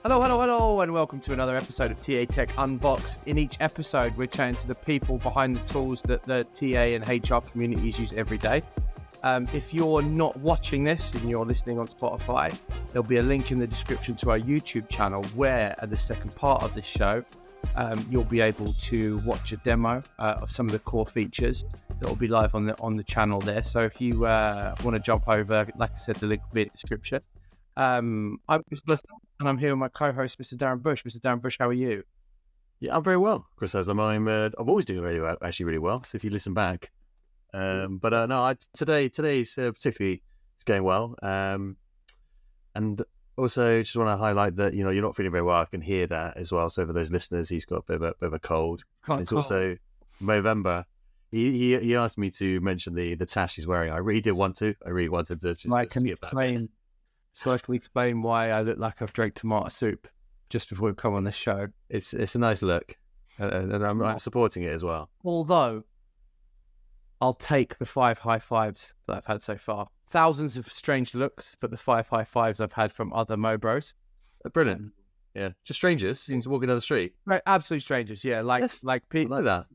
Hello, hello, hello, and welcome to another episode of TA Tech Unboxed. In each episode, we're chatting to the people behind the tools that the TA and HR communities use every day. If you're not watching this and you're listening on Spotify, there'll be a link in the description to our YouTube channel where, at the second part of this show, you'll be able to watch a demo of some of the core features that will be live on the channel there. So if you want to jump over, like I said, the link will be in the description. I'm Chris Blister, and I'm here with my co-host, Mr. Darren Bush. Mr. Darren Bush, how are you? Yeah, I'm very well, Chris Haslam. I'm always doing really well, actually really well. So if you listen back, today's particularly it's going well. And also just want to highlight that you're not feeling very well. I can hear that as well. So for those listeners, he's got a bit of a cold. It's also November. He asked me to mention the tash he's wearing. I really wanted to just skip that. So I can explain why I look like I've drank tomato soup just before we come on this show. It's a nice look, and I'm supporting it as well. Although, I'll take the 5 high fives that I've had so far. Thousands of strange looks, but the 5 high fives I've had from other Mobros. Brilliant. Yeah, just strangers walking down the street. Right, absolute strangers. Yeah, like people like that.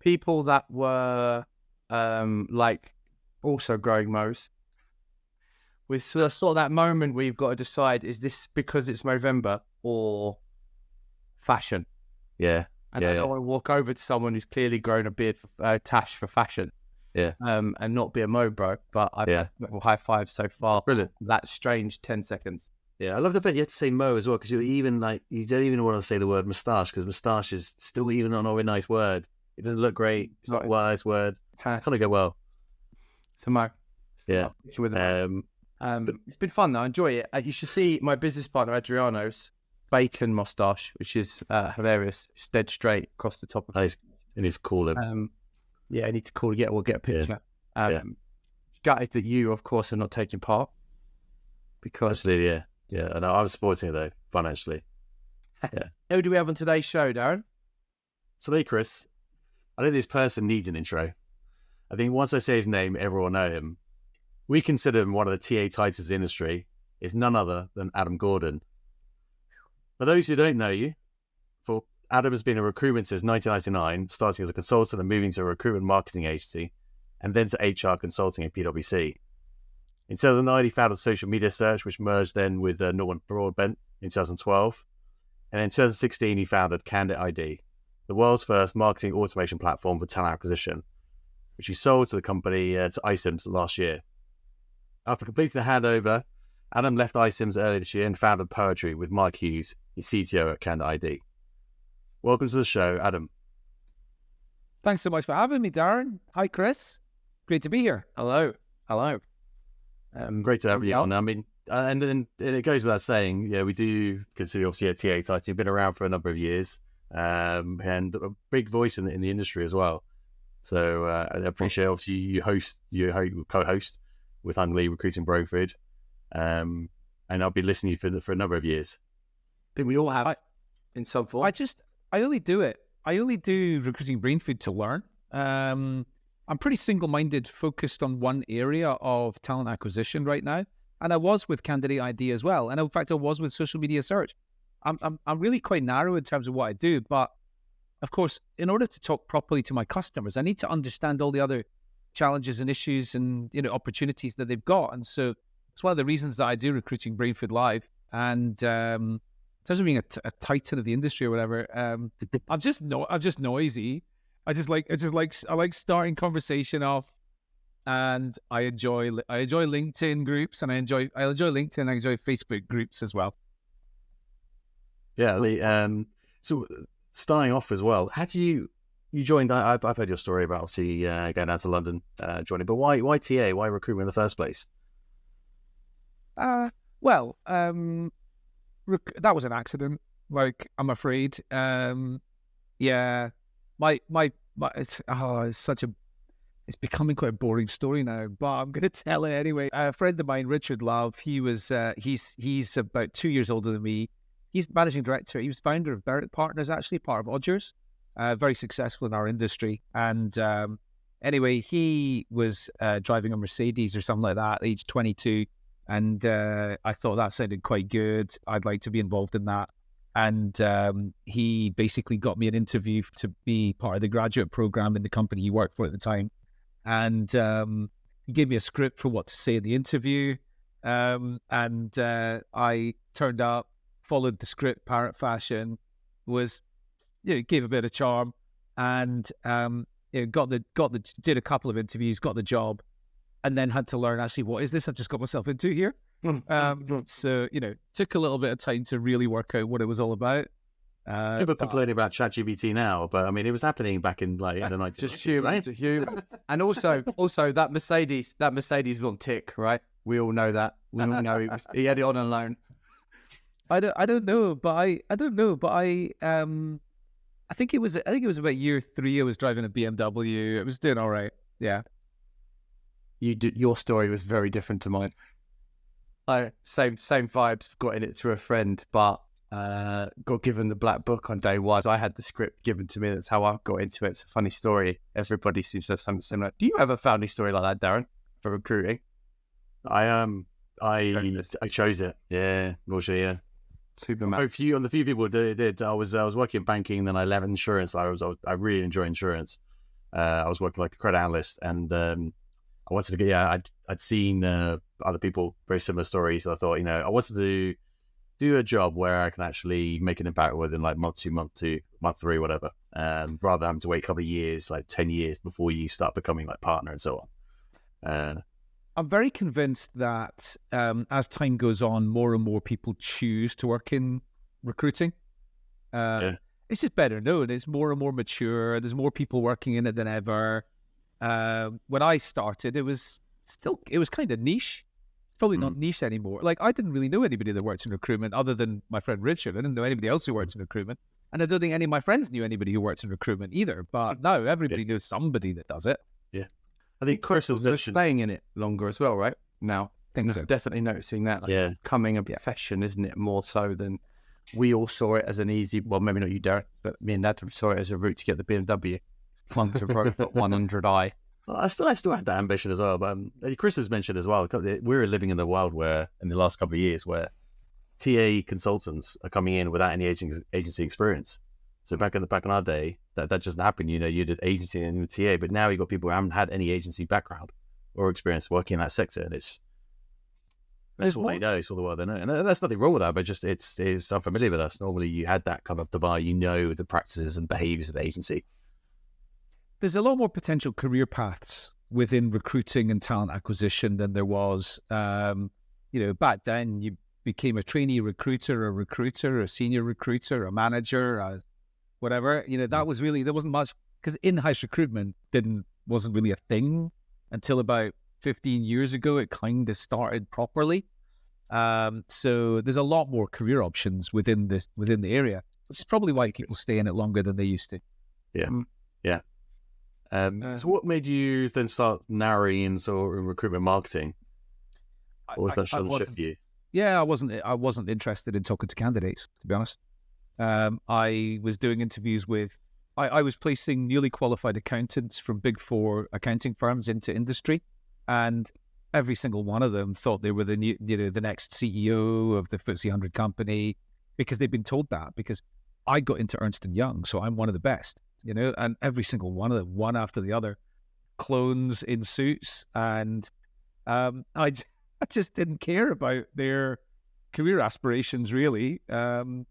People that were also growing Mos. We're sort of that moment where you've got to decide, is this because it's Movember or fashion? Yeah. And I don't want to walk over to someone who's clearly grown a beard for tash for fashion. Yeah. And not be a Mobro, but I've had high five so far. Brilliant. That strange 10 seconds. Yeah, I love the bit you have to say Mo as well, because you don't even want to say the word moustache, because moustache is still even not a nice word. It doesn't look great. It's not a wise word. Kind of go well. So Mo. Yeah. It's been fun though. I enjoy it. You should see my business partner Adriano's bacon moustache, which is hilarious. It's dead straight across the top of it. I need to call him. I need to call. Yeah, we'll get a picture. Gutted that you, of course, are not taking part because absolutely, yeah. And I'm supporting it though financially. Yeah. Who do we have on today's show, Darren? Today, Chris, I think this person needs an intro. I think once I say his name, everyone will know him. We consider him one of the TA titans of the industry. Is none other than Adam Gordon. For those who don't know you, Adam has been in recruitment since 1999, starting as a consultant and moving to a recruitment marketing agency, and then to HR consulting at PwC. In 2009, he founded Social Media Search, which merged then with Norman Broadbent in 2012. And in 2016, he founded Candidate ID, the world's first marketing automation platform for talent acquisition, which he sold to the company to iCIMS last year. After completing the handover, Adam left iCIMS earlier this year and founded Poetry with Mike Hughes, his CTO at Candidate ID. Welcome to the show, Adam. Thanks so much for having me, Darren. Hi, Chris. Great to be here. Hello. Great to have you on. I mean, and it goes without saying, we do consider obviously a TA title. You've been around for a number of years, and a big voice in the industry as well. So I appreciate obviously you co-host with Hungley Recruiting Brokerage, and I'll be listening to you for a number of years. I think we all have in some form. I only do it. I only do recruiting brain food to learn. I'm pretty single-minded, focused on one area of talent acquisition right now, and I was with Candidate ID as well. And in fact, I was with Social Media Search. I'm really quite narrow in terms of what I do, but of course, in order to talk properly to my customers, I need to understand all the other challenges and issues and opportunities that they've got. And so it's one of the reasons that I do Recruiting Brain Food Live. And in terms of being a titan of the industry or whatever, I'm just noisy. I like starting conversation off, and I enjoy LinkedIn groups, and I enjoy LinkedIn. I enjoy Facebook groups as well. Yeah. So starting off as well, how do you joined? I've heard your story about obviously going down to London, joining. But why TA? Why recruitment in the first place? That was an accident. Like, I'm afraid. It's becoming quite a boring story now, but I'm going to tell it anyway. A friend of mine, Richard Love, he's about 2 years older than me. He's managing director. He was founder of Barrett Partners, actually part of Odgers. Very successful in our industry. And anyway, he was driving a Mercedes or something like that, age 22. And I thought that sounded quite good. I'd like to be involved in that. And he basically got me an interview to be part of the graduate program in the company he worked for at the time. And he gave me a script for what to say in the interview. And I turned up, followed the script parrot fashion, gave a bit of charm, and did a couple of interviews, got the job, and then had to learn actually what is this I've just got myself into here. So took a little bit of time to really work out what it was all about. People complaining about ChatGPT now, but I mean, it was happening back in like in the 90s. Just human to human, and also that Mercedes was on tick, right? We all know that. We all know he had it on a loan. I don't know, but I think it was about year 3. I was driving a BMW. It was doing all right. Yeah. Your story was very different to mine. Same vibes. Got in it through a friend, but got given the black book on day one. So I had the script given to me. That's how I got into it. It's a funny story. Everybody seems to have something similar. Do you have a funny story like that, Darren, for recruiting? I chose it. Yeah, bullshit. Yeah. Superman. On the few people did. I was working in banking, then I left insurance. I really enjoy insurance. I was working like a credit analyst, and I wanted to get. Yeah, I'd seen other people very similar stories. So I thought, I wanted to do a job where I can actually make an impact within like month 2, month 3, whatever. Rather than having to wait a couple of years, like 10 years before you start becoming like partner and so on. I'm very convinced that as time goes on, more and more people choose to work in recruiting. It's just better known. It's more and more mature. There's more people working in it than ever. When I started, it was kind of niche. Probably not niche anymore. Like, I didn't really know anybody that works in recruitment other than my friend Richard. I didn't know anybody else who works in recruitment. And I don't think any of my friends knew anybody who works in recruitment either. But now everybody knows somebody that does it. Yeah. I think Chris has mentioned staying in it longer as well, right? Now, I think so. Definitely noticing that. It's becoming a profession, isn't it? More so than we all saw it as an easy. Well, maybe not you, Derek, but me and Dad saw it as a route to get the BMW. Clung to rope at 100i. Well, I still had that ambition as well. But Chris has mentioned as well. We're living in the world where, in the last couple of years, where TA consultants are coming in without any agency experience. So back in our day, that just happened. You did agency and TA, but now you've got people who haven't had any agency background or experience working in that sector, and that's all they know. It's all the world they know, and there's nothing wrong with that. But just it's unfamiliar with us. Normally, you had that kind of divide. The practices and behaviours of the agency. There's a lot more potential career paths within recruiting and talent acquisition than there was. Back then, you became a trainee recruiter, a senior recruiter, a manager, whatever. That was really, there wasn't much, because in-house recruitment wasn't really a thing until about 15 years ago. It kind of started properly. So there's a lot more career options within the area. Which is probably why people stay in it longer than they used to. Yeah. Yeah. So what made you then start narrowing in sort of recruitment marketing? Or was that sudden shift for you? Yeah, I wasn't interested in talking to candidates, to be honest. I was doing interviews I was placing newly qualified accountants from Big 4 accounting firms into industry, and every single one of them thought they were the next CEO of the FTSE 100 company, because they'd been told that. Because I got into Ernst & Young, so I'm one of the best. And every single one of them, one after the other, clones in suits, and I just didn't care about their career aspirations really, and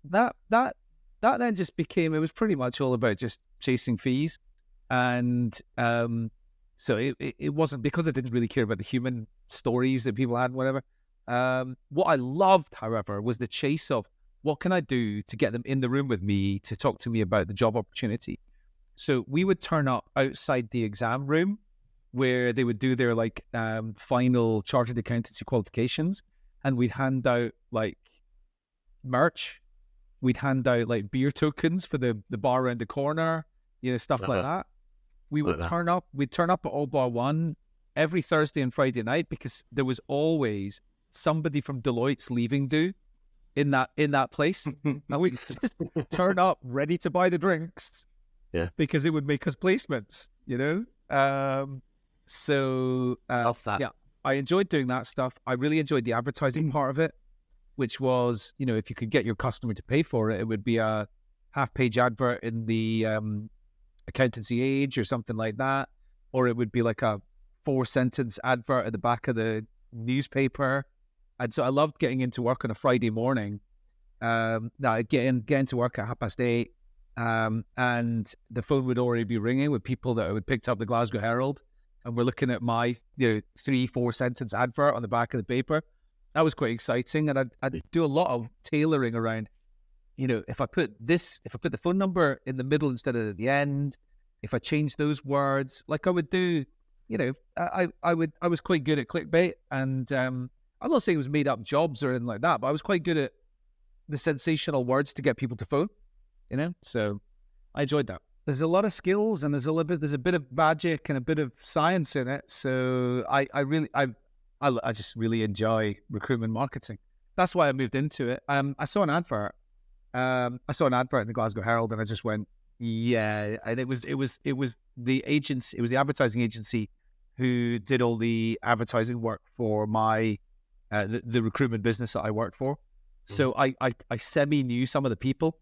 that then just became, it was pretty much all about just chasing fees, and so it wasn't, because I didn't really care about the human stories that people had, whatever. What I loved, however, was the chase of, what can I do to get them in the room with me to talk to me about the job opportunity? So we would turn up outside the exam room where they would do their final chartered accountancy qualifications, and we'd hand out merch. We'd hand out beer tokens for the bar around the corner, stuff like that. We would turn up. We'd turn up at All Bar One every Thursday and Friday night, because there was always somebody from Deloitte's leaving do in that place, and we just turn up ready to buy the drinks, because it would make us placements, So love that. I enjoyed doing that stuff. I really enjoyed the advertising part of it, which was, if you could get your customer to pay for it, it would be a half-page advert in the Accountancy Age or something like that, or it would be like a 4-sentence advert at the back of the newspaper. And so I loved getting into work on a Friday morning. I'd get into work at 8:30, and the phone would already be ringing with people that had picked up the Glasgow Herald, and we're looking at my 3-4 sentence advert on the back of the paper. That was quite exciting, and I'd do a lot of tailoring around. If I put the phone number in the middle instead of at the end, if I change those words, like I would do, I was quite good at clickbait, and I'm not saying it was made up jobs or anything like that, but I was quite good at the sensational words to get people to phone, so I enjoyed that. There's a lot of skills, and there's a bit of magic and a bit of science in it. So I just really enjoy recruitment marketing. That's why I moved into it. I saw an advert. I saw an advert in the Glasgow Herald, and I just went, yeah. And it was the agency, it was the advertising agency who did all the advertising work for my the recruitment business that I worked for. So I semi knew some of the people,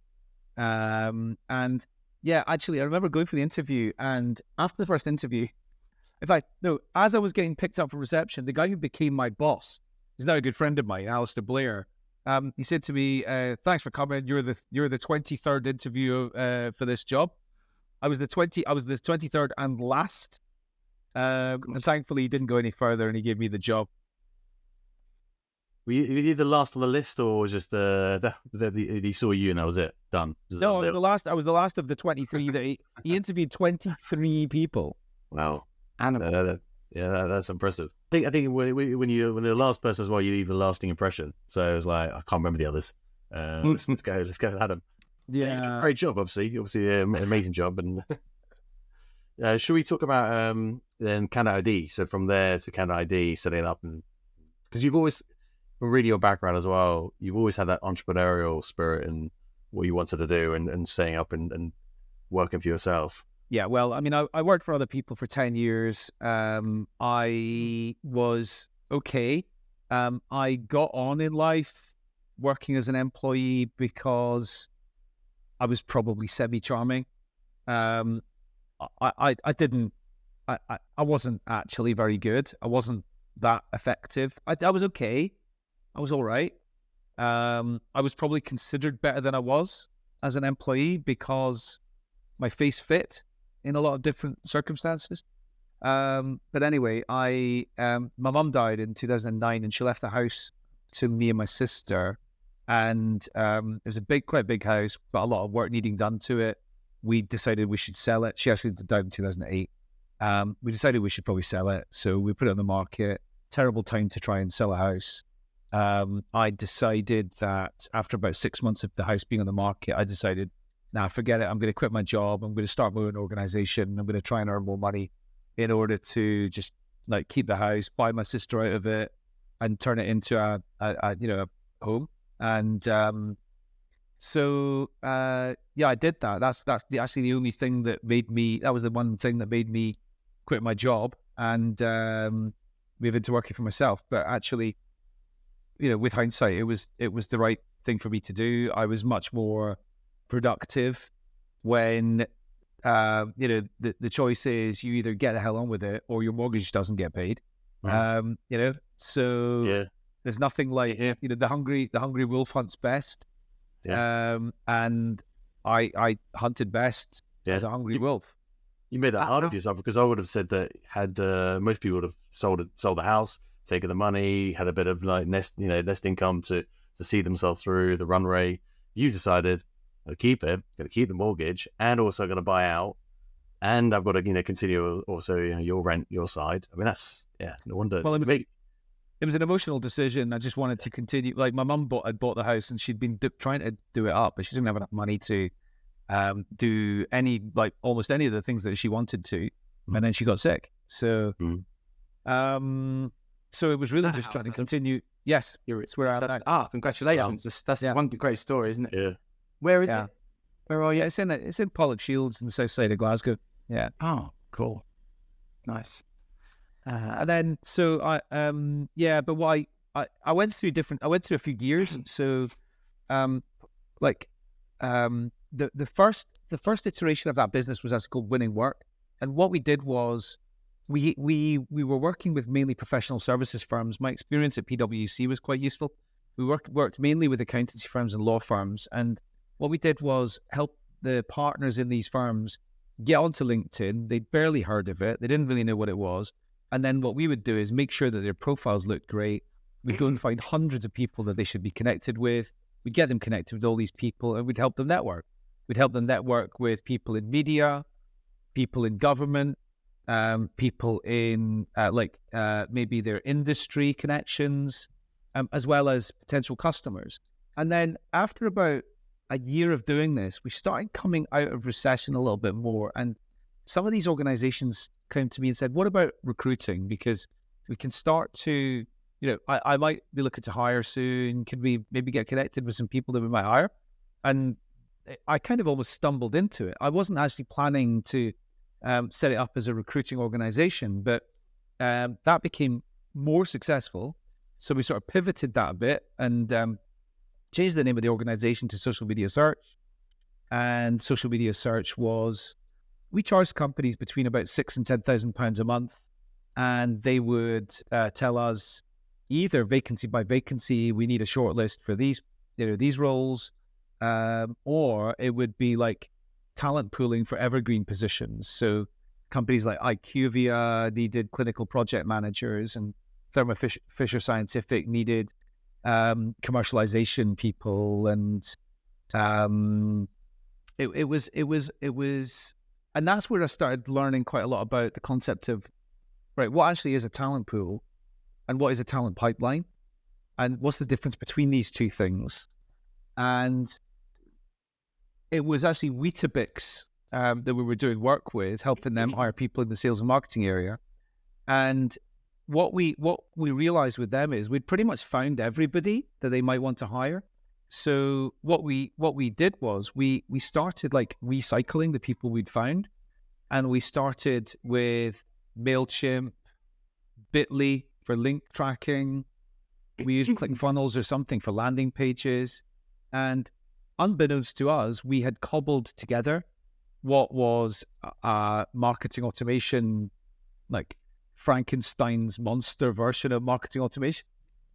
and yeah, actually I remember going for the interview, and after the first interview, as I was getting picked up for reception, the guy who became my boss, he's now a good friend of mine, Alistair Blair. He said to me, "Thanks for coming. You're the 23rd interview for this job." I was the 23rd and last, and thankfully he didn't go any further, and he gave me the job. Were you the last on the list, or was just he saw you and that was it, done? No, I was the last of the 23 that he interviewed 23 people. Wow, that's impressive. I think when you're the last person as well, you leave a lasting impression. So it was like, I can't remember the others. Let's go with Adam. Yeah, great job. Obviously, amazing job. And should we talk about then Candidate ID? So from there to Candidate ID, setting it up, and because you've always, from reading your background as well, you've always had that entrepreneurial spirit and what you wanted to do, and setting up and working for yourself. Yeah, well, I mean, I worked for other people for 10 years. I was okay. I got on in life working as an employee because I was probably semi-charming. I wasn't actually very good. I wasn't that effective. I was okay. I was all right. I was probably considered better than I was as an employee because my face fit in a lot of different circumstances. But anyway, my mum died in 2009, and she left the house to me and my sister. And it was quite a big house, but a lot of work needing done to it. We decided we should sell it. She actually died in 2008. We decided we should probably sell it. So we put it on the market. Terrible time to try and sell a house. I decided that after about 6 months of the house being on the market, I decided, nah, forget it. I'm going to quit my job. I'm going to start my own organization. I'm going to try and earn more money in order to just keep the house, buy my sister out of it, and turn it into a home. And so I did that. That's actually the only thing that made me. That was the one thing that made me quit my job and move into working for myself. But actually, with hindsight, it was the right thing for me to do. I was much more productive when the choice is you either get the hell on with it or your mortgage doesn't get paid. So yeah. There's nothing like the hungry wolf hunts best. And I hunted best as a hungry wolf. You made that hard of yourself, because I would have said that had most people would have sold the house, taken the money, had a bit of nest income to see themselves through the run rate. You decided, I'll keep it, going to keep the mortgage, and also going to buy out, and I've got to continue also your rent, your side. I mean, that's no wonder. Well, it was an emotional decision. I just wanted to continue. Like, my mum had bought the house, and she'd been trying to do it up, but she didn't have enough money to do almost any of the things that she wanted to, and then she got sick. So, so it was really just trying to continue. Yes, it's where I'm at. Congratulations! That's one great story, isn't it? Yeah. Where is it? Where are you? It's in Pollock Shields in the south side of Glasgow. Yeah. Oh, cool. Nice. And then, so but what I went through a few years. So, the first iteration of that business was actually called Winning Work. And what we did was we were working with mainly professional services firms. My experience at PwC was quite useful. We worked mainly with accountancy firms and law firms. And what we did was help the partners in these firms get onto LinkedIn. They'd barely heard of it. They didn't really know what it was. And then what we would do is make sure that their profiles looked great. We'd go and find hundreds of people that they should be connected with. We'd get them connected with all these people, and we'd help them network. We'd help them network with people in media, people in government, people in maybe their industry connections, as well as potential customers. And then after about a year of doing this, we started coming out of recession a little bit more. And some of these organizations came to me and said, what about recruiting? Because we can start to, I might be looking to hire soon. Could we maybe get connected with some people that we might hire? And I kind of almost stumbled into it. I wasn't actually planning to set it up as a recruiting organization, but that became more successful. So we sort of pivoted that a bit and changed the name of the organization to Social Media Search. And Social Media Search was, we charged companies between about £6,000 and £10,000 a month, and they would tell us either vacancy by vacancy, we need a short list for these roles, or it would be like talent pooling for evergreen positions. So companies like IQVIA needed clinical project managers, and Thermo Fisher Scientific needed commercialization people, and it was, and that's where I started learning quite a lot about the concept of, right, what actually is a talent pool and what is a talent pipeline, and what's the difference between these two things. And it was actually Weetabix that we were doing work with, helping them hire people in the sales and marketing area. And what we realized with them is we'd pretty much found everybody that they might want to hire. So what we did was we started like recycling the people we'd found, and we started with MailChimp, Bitly for link tracking. We used ClickFunnels or something for landing pages. And unbeknownst to us, we had cobbled together what was a marketing automation, like Frankenstein's monster version of marketing automation.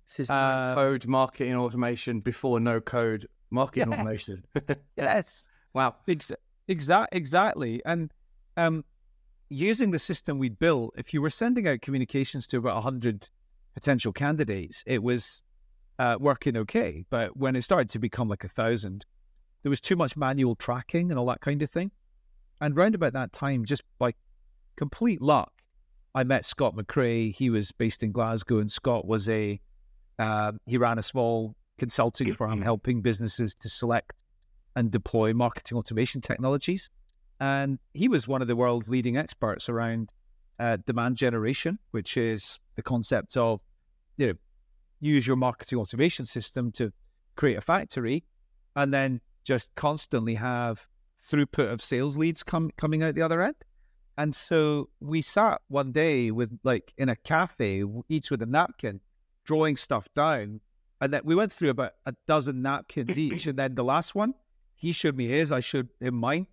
This is code marketing automation before no code marketing automation. Yes. Wow. Exactly. And using the system we'd built, if you were sending out communications to about 100 potential candidates, it was working okay. But when it started to become like 1,000, there was too much manual tracking and all that kind of thing. And round about that time, just by complete luck, I met Scott McRae. He was based in Glasgow, and Scott was he ran a small consulting firm helping businesses to select and deploy marketing automation technologies. And he was one of the world's leading experts around demand generation, which is the concept of, use your marketing automation system to create a factory and then just constantly have throughput of sales leads coming out the other end. And so we sat one day with, like, in a cafe, each with a napkin, drawing stuff down. And then we went through about a dozen napkins each. And then the last one, he showed me his, I showed him mine.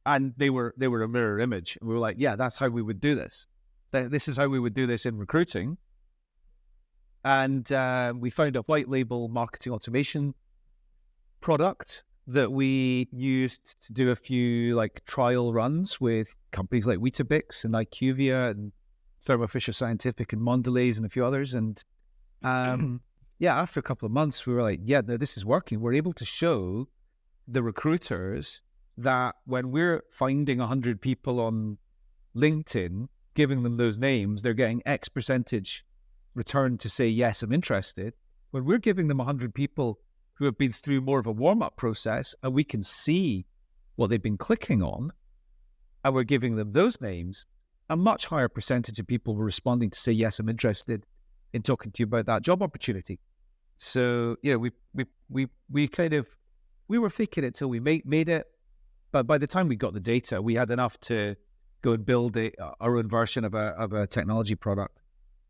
And they were a mirror image. And we were like, yeah, that's how we would do this. This is how we would do this in recruiting. And we found a white label marketing automation product that we used to do a few like trial runs with companies like Weetabix and IQVIA and Thermo Fisher Scientific and Mondelez and a few others. And after a couple of months, we were like, yeah, no, this is working. We're able to show the recruiters that when we're finding 100 people on LinkedIn, giving them those names, they're getting X percentage return to say, yes, I'm interested. When we're giving them 100 people who have been through more of a warm-up process, and we can see what they've been clicking on, and we're giving them those names, a much higher percentage of people were responding to say, yes, I'm interested in talking to you about that job opportunity. So, we were faking it till we made it. But by the time we got the data, we had enough to go and build our own version of a technology product.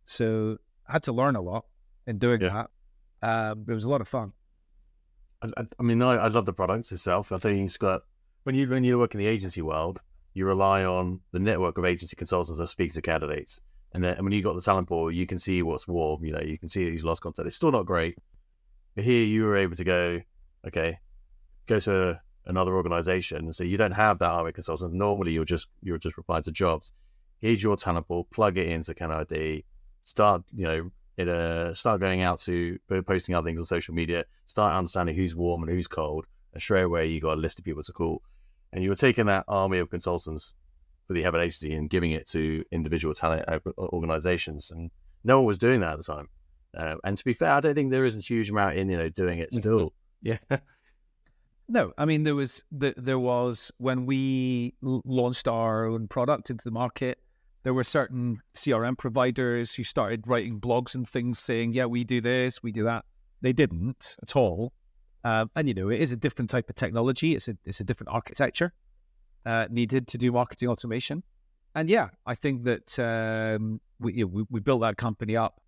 So I had to learn a lot in doing that. It was a lot of fun. I mean, I love the product itself. I think it's got, when you work in the agency world, you rely on the network of agency consultants that speak to candidates. And then when you got the talent pool, you can see what's warm, you can see who's lost contact. It's still not great. But here you were able to go to another organization. So you don't have that army of consultants. Normally you're just replying to jobs. Here's your talent pool, plug it into CanID, start going out to posting other things on social media, start understanding who's warm and who's cold, and straight away you got a list of people to call. And you were taking that army of consultants for the Have an Agency and giving it to individual talent organizations, and no one was doing that at the time. And to be fair, I don't think there is a huge amount in doing it still. Yeah. No, I mean there was when we launched our own product into the market, there were certain CRM providers who started writing blogs and things saying, yeah, we do this, we do that. They didn't at all. And it is a different type of technology. It's a different architecture needed to do marketing automation. And yeah, I think that we built that company up.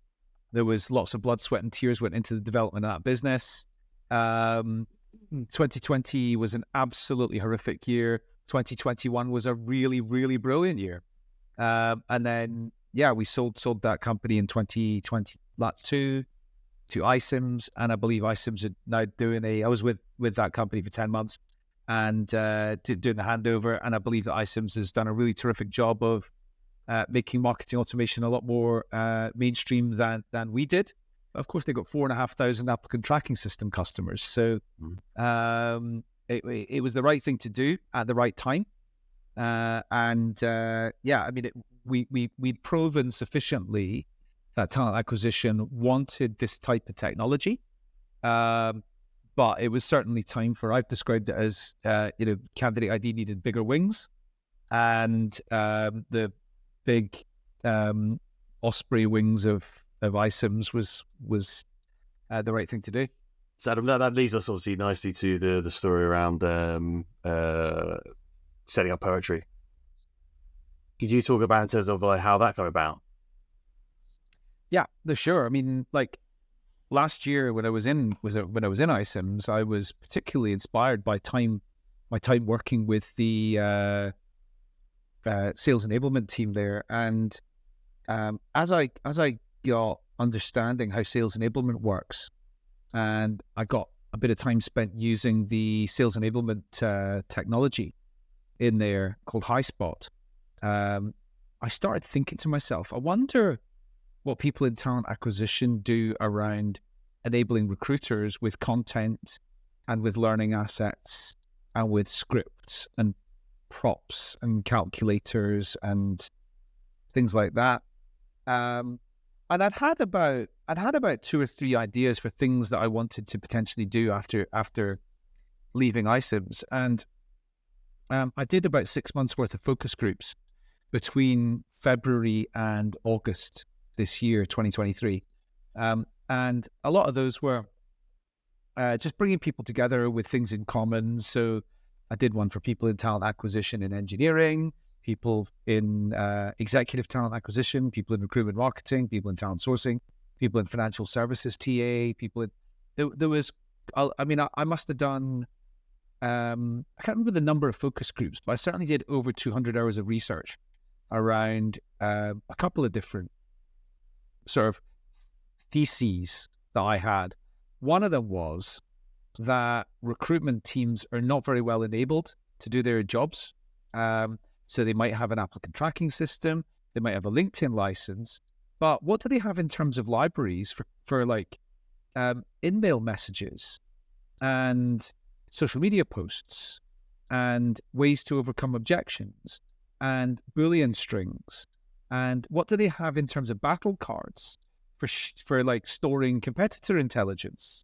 There was lots of blood, sweat, and tears went into the development of that business. 2020 was an absolutely horrific year. 2021 was a really, really brilliant year. And then, we sold that company in 2022 to iCIMS, and I believe iCIMS are now I was with that company for 10 months and doing the handover, and I believe that iCIMS has done a really terrific job of making marketing automation a lot more mainstream than we did. Of course, they got 4,500 applicant tracking system customers. So it was the right thing to do at the right time. We'd proven sufficiently that talent acquisition wanted this type of technology. But it was certainly time for, I've described it as, candidate ID needed bigger wings, and the big osprey wings of iCIMS was the right thing to do. So Adam, that leads us obviously nicely to the story around setting up Poetry. Could you talk about in terms of how that came about? Yeah, sure. I mean, last year when I was in iCIMS, I was particularly inspired by my time working with the sales enablement team there, and as I got understanding how sales enablement works, and I got a bit of time spent using the sales enablement technology in there called HighSpot, I started thinking to myself, I wonder what people in talent acquisition do around enabling recruiters with content and with learning assets and with scripts and props and calculators and things like that. And I'd had about 2 or 3 ideas for things that I wanted to potentially do after leaving iCIMS. And I did about 6 months worth of focus groups between February and August this year, 2023. And a lot of those were just bringing people together with things in common. So I did one for people in talent acquisition and engineering, people in executive talent acquisition, people in recruitment marketing, people in talent sourcing, people in financial services, TA, people in... There was... I must have done... I can't remember the number of focus groups, but I certainly did over 200 hours of research around a couple of different sort of theses that I had. One of them was that recruitment teams are not very well enabled to do their jobs. So they might have an applicant tracking system, they might have a LinkedIn license, but what do they have in terms of libraries for in-mail messages and social media posts and ways to overcome objections and Boolean strings? And what do they have in terms of battle cards for storing competitor intelligence?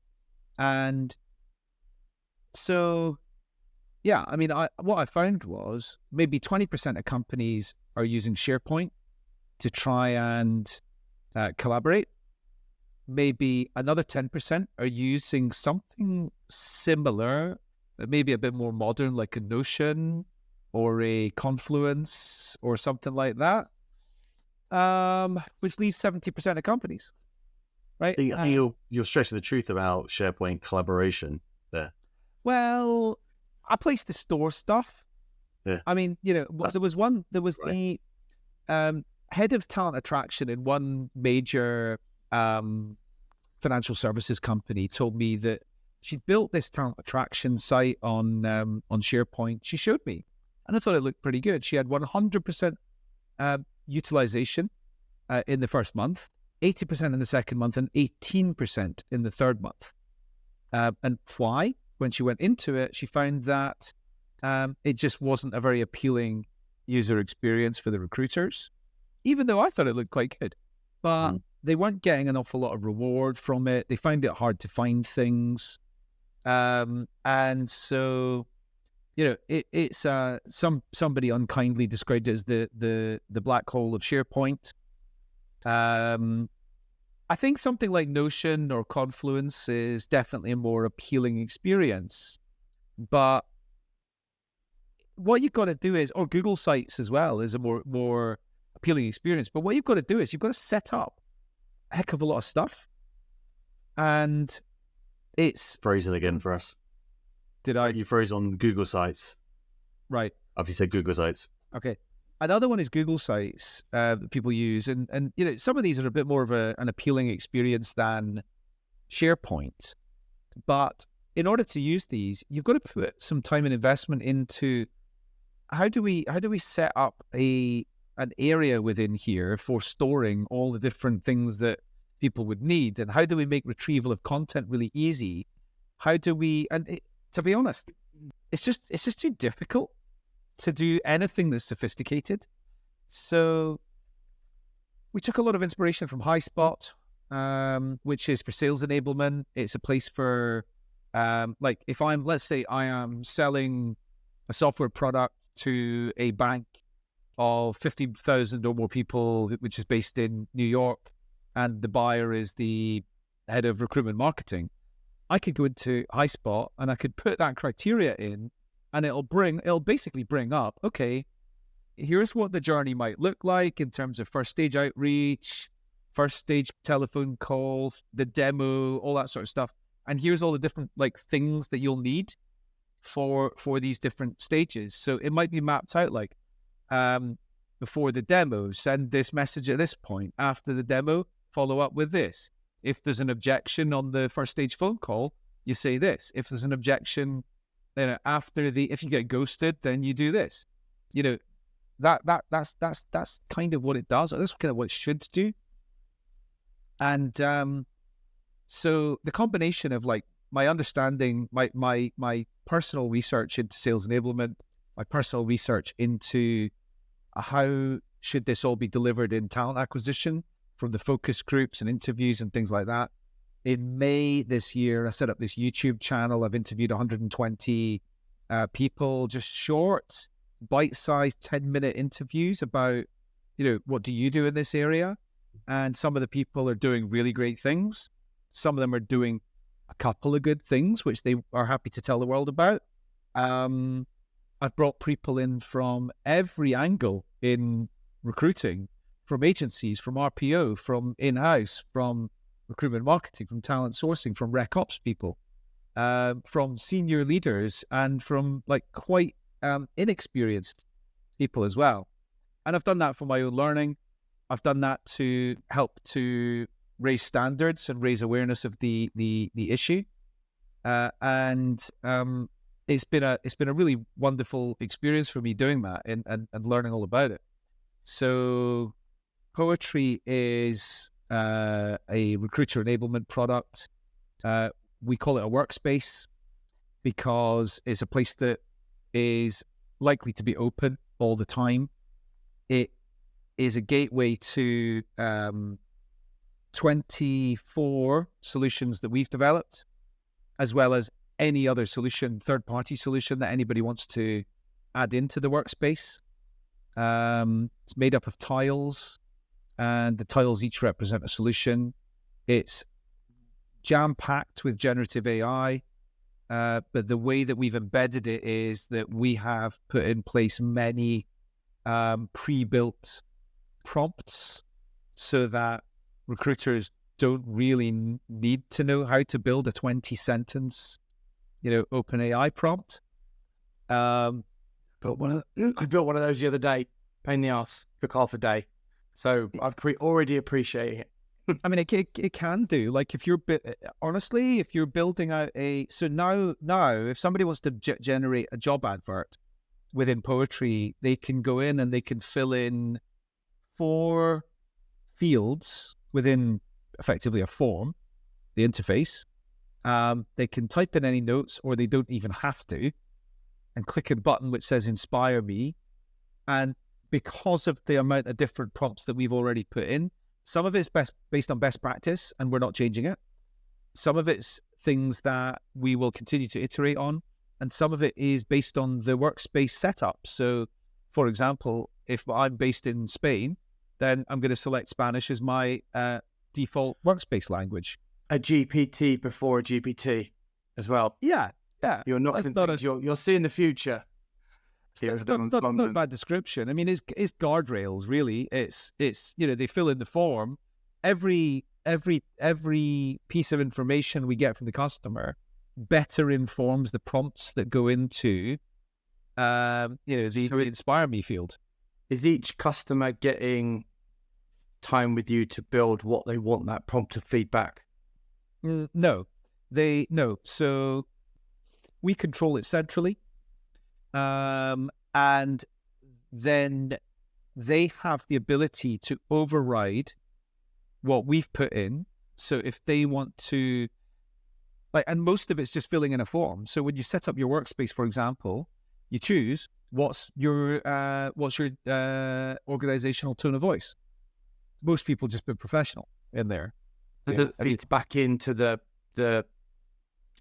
And so, yeah, I mean, what I found was maybe 20% of companies are using SharePoint to try and collaborate. Maybe another 10% are using something similar, but maybe a bit more modern, like a Notion or a Confluence or something like that. which leaves 70% of companies, right? I think you're stressing the truth about SharePoint collaboration there. Well, I place the store stuff. Yeah. I mean, there was right. the head of talent attraction in one major financial services company told me that she'd built this talent attraction site on SharePoint. She showed me, and I thought it looked pretty good. She had 100% utilization in the first month, 80% in the second month, and 18% in the third month. And why? When she went into it, she found that it just wasn't a very appealing user experience for the recruiters, even though I thought it looked quite good. But they weren't getting an awful lot of reward from it. They found it hard to find things. And so, it's somebody unkindly described it as the black hole of SharePoint. I think something like Notion or Confluence is definitely a more appealing experience. But what you've got to do is, or Google Sites as well, is a more appealing experience. But what you've got to do is you've got to set up a heck of a lot of stuff. And it's... Frozen again for us. Did I? You froze on Google Sites. Right. After you said Google Sites. Okay. Another one is Google Sites that people use. And some of these are a bit more of an appealing experience than SharePoint. But in order to use these, you've got to put some time and investment into how do we set up an area within here for storing all the different things that people would need, and how do we make retrieval of content really easy? How do we? To be honest, it's just too difficult to do anything that's sophisticated. So we took a lot of inspiration from HighSpot, which is for sales enablement. It's a place for like if let's say I am selling a software product to a bank of 50,000 or more people, which is based in New York, and the buyer is the head of recruitment marketing, I could go into HighSpot and I could put that criteria in, and it'll basically bring up, okay, here's what the journey might look like in terms of first stage outreach, first stage telephone call, the demo, all that sort of stuff. And here's all the different things that you'll need for these different stages. So it might be mapped out like, before the demo, send this message at this point. After the demo, follow up with this. If there's an objection on the first stage phone call, you say this. If there's an objection, then if you get ghosted, then you do this. That's kind of what it does. Or that's kind of what it should do. And so the combination of my understanding, my personal research into sales enablement, my personal research into how should this all be delivered in talent acquisition from the focus groups and interviews and things like that. In May this year, I set up this YouTube channel. I've interviewed 120 people, just short, bite-sized 10-minute interviews about, what do you do in this area? And some of the people are doing really great things. Some of them are doing a couple of good things, which they are happy to tell the world about. I've brought people in from every angle in recruiting, from agencies, from RPO, from in-house, from recruitment marketing, from talent sourcing, from rec ops people, from senior leaders, and from quite inexperienced people as well. And I've done that for my own learning. I've done that to help to raise standards and raise awareness of the issue. It's been a really wonderful experience for me doing that and learning all about it. So Poetry is a recruiter enablement product. We call it a workspace because it's a place that is likely to be open all the time. It is a gateway to 24 solutions that we've developed, as well as any other solution, third-party solution that anybody wants to add into the workspace. It's made up of tiles, and the tiles each represent a solution. It's jam-packed with generative AI, but the way that we've embedded it is that we have put in place many pre-built prompts so that recruiters don't really need to know how to build a 20-sentence, OpenAI prompt. I built one of those the other day. Pain in the ass. Took half a day. So I already appreciate it. I mean, it can do. Like if you're building out so now if somebody wants to generate a job advert within Poetry, they can go in and they can fill in 4 fields within effectively a form, the interface. They can type in any notes, or they don't even have to, and click a button which says "Inspire me." And because of the amount of different prompts that we've already put in, some of it's based on best practice, and we're not changing it. Some of it's things that we will continue to iterate on, and some of it is based on the Workspace setup. So, for example, if I'm based in Spain, then I'm going to select Spanish as my default Workspace language. A GPT before a GPT as well. Yeah. You're not. You're seeing the future. It's not a bad description. I mean, it's guardrails, really. It's they fill in the form. Every piece of information we get from the customer better informs the prompts that go into the Inspire Me field. Is each customer getting time with you to build what they want that prompt to feedback? No. So we control it centrally. And then they have the ability to override what we've put in. So if they want to, and most of it's just filling in a form. So when you set up your Workspace, for example, you choose what's your organizational tone of voice. Most people just put professional in there. It feeds back into the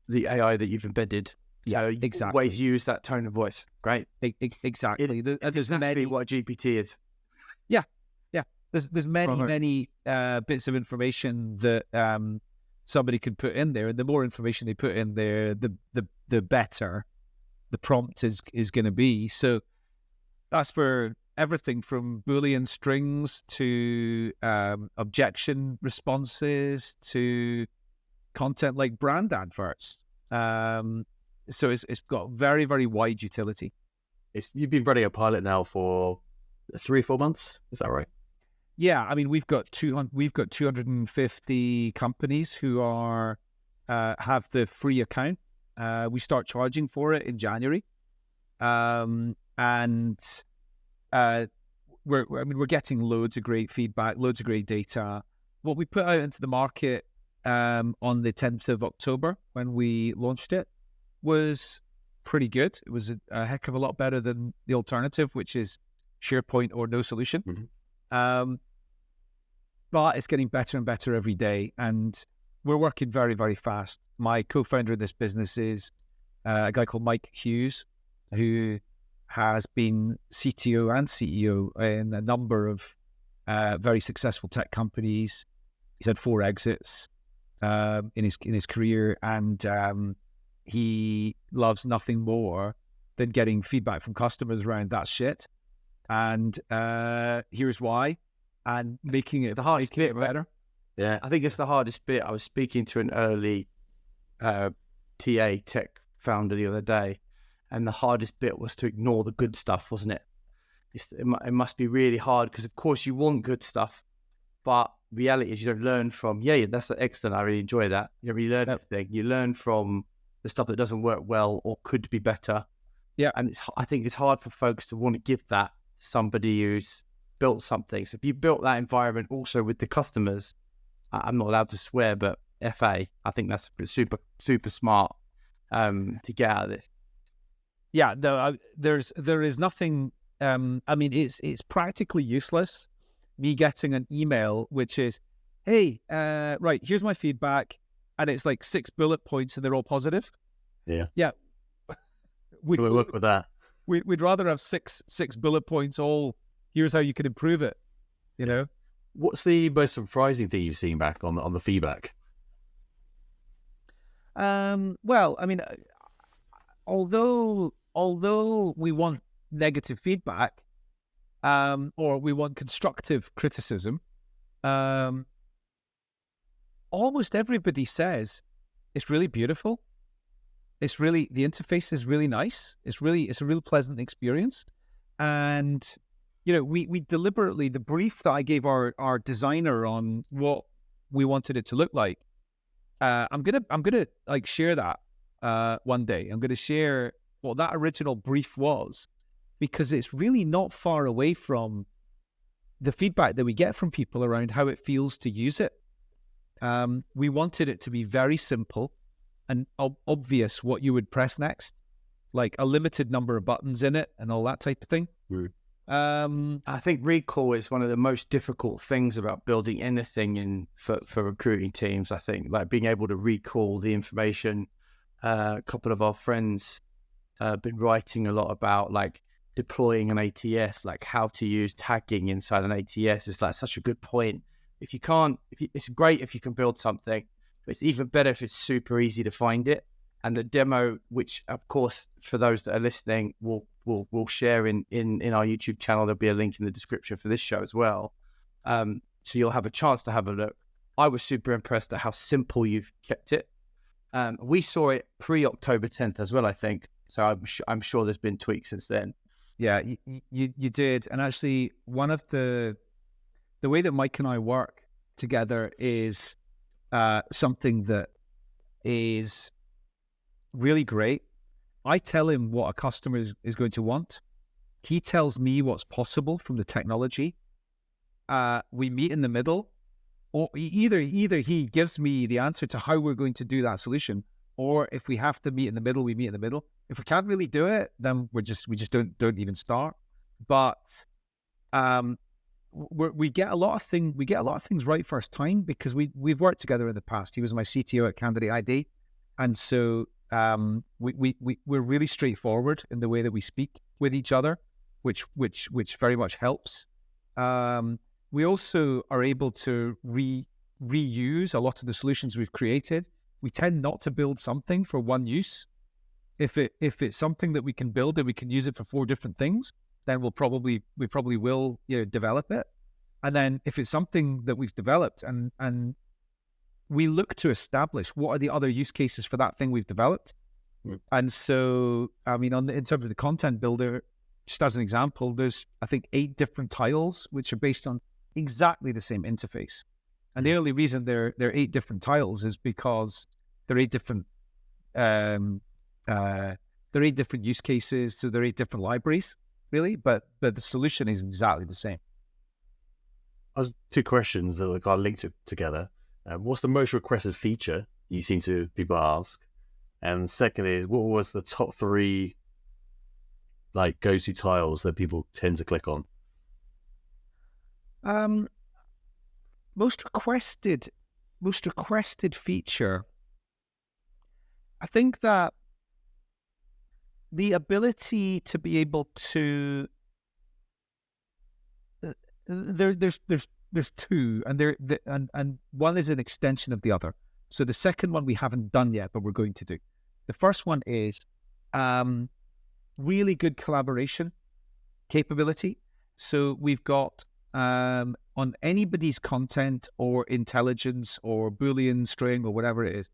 AI that you've embedded. Yeah, exactly. Always use that tone of voice. Great. Exactly. There's exactly what a GPT is. Yeah. There's many bits of information that somebody could put in there, and the more information they put in there, the better the prompt is going to be. So that's for everything from Boolean strings to objection responses to content like brand adverts. So it's got very, very wide utility. You've been running a pilot now for 3 or 4 months. Is that right? Yeah, I mean we've got 250 companies who are have the free account. We start charging for it in January, and we're getting loads of great feedback, loads of great data. What we put out into the market on the 10th of October when we launched it was pretty good. It was a heck of a lot better than the alternative, which is SharePoint or no solution. Mm-hmm. But it's getting better and better every day, and we're working very, very fast. My co-founder in this business is a guy called Mike Hughes, who has been CTO and CEO in a number of very successful tech companies. He's had 4 exits in his career, and he loves nothing more than getting feedback from customers around that shit. And here's why, and making it the hardest bit better. Yeah, I think it's the hardest bit. I was speaking to an early TA Tech founder the other day, and the hardest bit was to ignore the good stuff, wasn't it? It must be really hard because, of course, you want good stuff, but reality is you don't learn from, that's excellent, I really enjoy that. You don't really learn everything. You learn from the stuff that doesn't work well or could be better. Yeah. And I think it's hard for folks to want to give that to somebody who's built something. So if you built that environment also with the customers, I'm not allowed to swear, but FA, I think that's super, super smart to get out of this. Yeah, no, there is nothing. I mean, it's practically useless. Me getting an email which is, hey, right, here's my feedback, and it's like 6 bullet points, and they're all positive. Yeah. We work with that. We'd rather have six bullet points. All here's how you can improve it. You know. What's the most surprising thing you've seen back on the feedback? Well, I mean, although we want negative feedback, or we want constructive criticism, almost everybody says it's really beautiful. The interface is really nice. It's a real pleasant experience. And, we deliberately, the brief that I gave our designer on what we wanted it to look like, I'm gonna like share that one day. I'm gonna share what that original brief was, because it's really not far away from the feedback that we get from people around how it feels to use it. We wanted it to be very simple and obvious what you would press next, like a limited number of buttons in it and all that type of thing. I think recall is one of the most difficult things about building anything for recruiting teams. I think like being able to recall the information. A couple of our friends have been writing a lot about like deploying an ATS, like how to use tagging inside an ATS. It's like such a good point. It's great if you can build something, but it's even better if it's super easy to find it. And the demo, which of course for those that are listening, we'll share in our YouTube channel. There'll be a link in the description for this show as well. So you'll have a chance to have a look. I was super impressed at how simple you've kept it. We saw it pre-October 10th as well, I think. So I'm sure there's been tweaks since then. Yeah, you did. And actually, one of the way that Mike and I work together is something that is really great. I tell him what a customer is going to want. He tells me what's possible from the technology. We meet in the middle, or either he gives me the answer to how we're going to do that solution, or if we have to meet in the middle, we meet in the middle. If we can't really do it, then we just don't even start. But we get a lot of things right first time, because we've worked together in the past. He was my CTO at Candidate ID, and so we're really straightforward in the way that we speak with each other, which very much helps. We also are able to reuse a lot of the solutions we've created. We tend not to build something for one use. If it's something that we can build and we can use it for 4 different things, then we probably will develop it. And then if it's something that we've developed and we look to establish what are the other use cases for that thing we've developed. And so, I mean, in terms of the content builder, just as an example, there's, I think, 8 different tiles, which are based on exactly the same interface. And the only reason they're 8 different tiles is because they're 8 different, they're 8 different use cases, so they're 8 different libraries, really, but the solution is exactly the same. I was 2 questions that got linked together. What's the most requested feature you seem to people ask? And second is, what was the top 3 like go-to tiles that people tend to click on? Most requested feature. I think that the ability to be able to there's 2, and one is an extension of the other. So the second one we haven't done yet, but we're going to do. The first one is really good collaboration capability. So we've got on anybody's content or intelligence or Boolean string or whatever it is,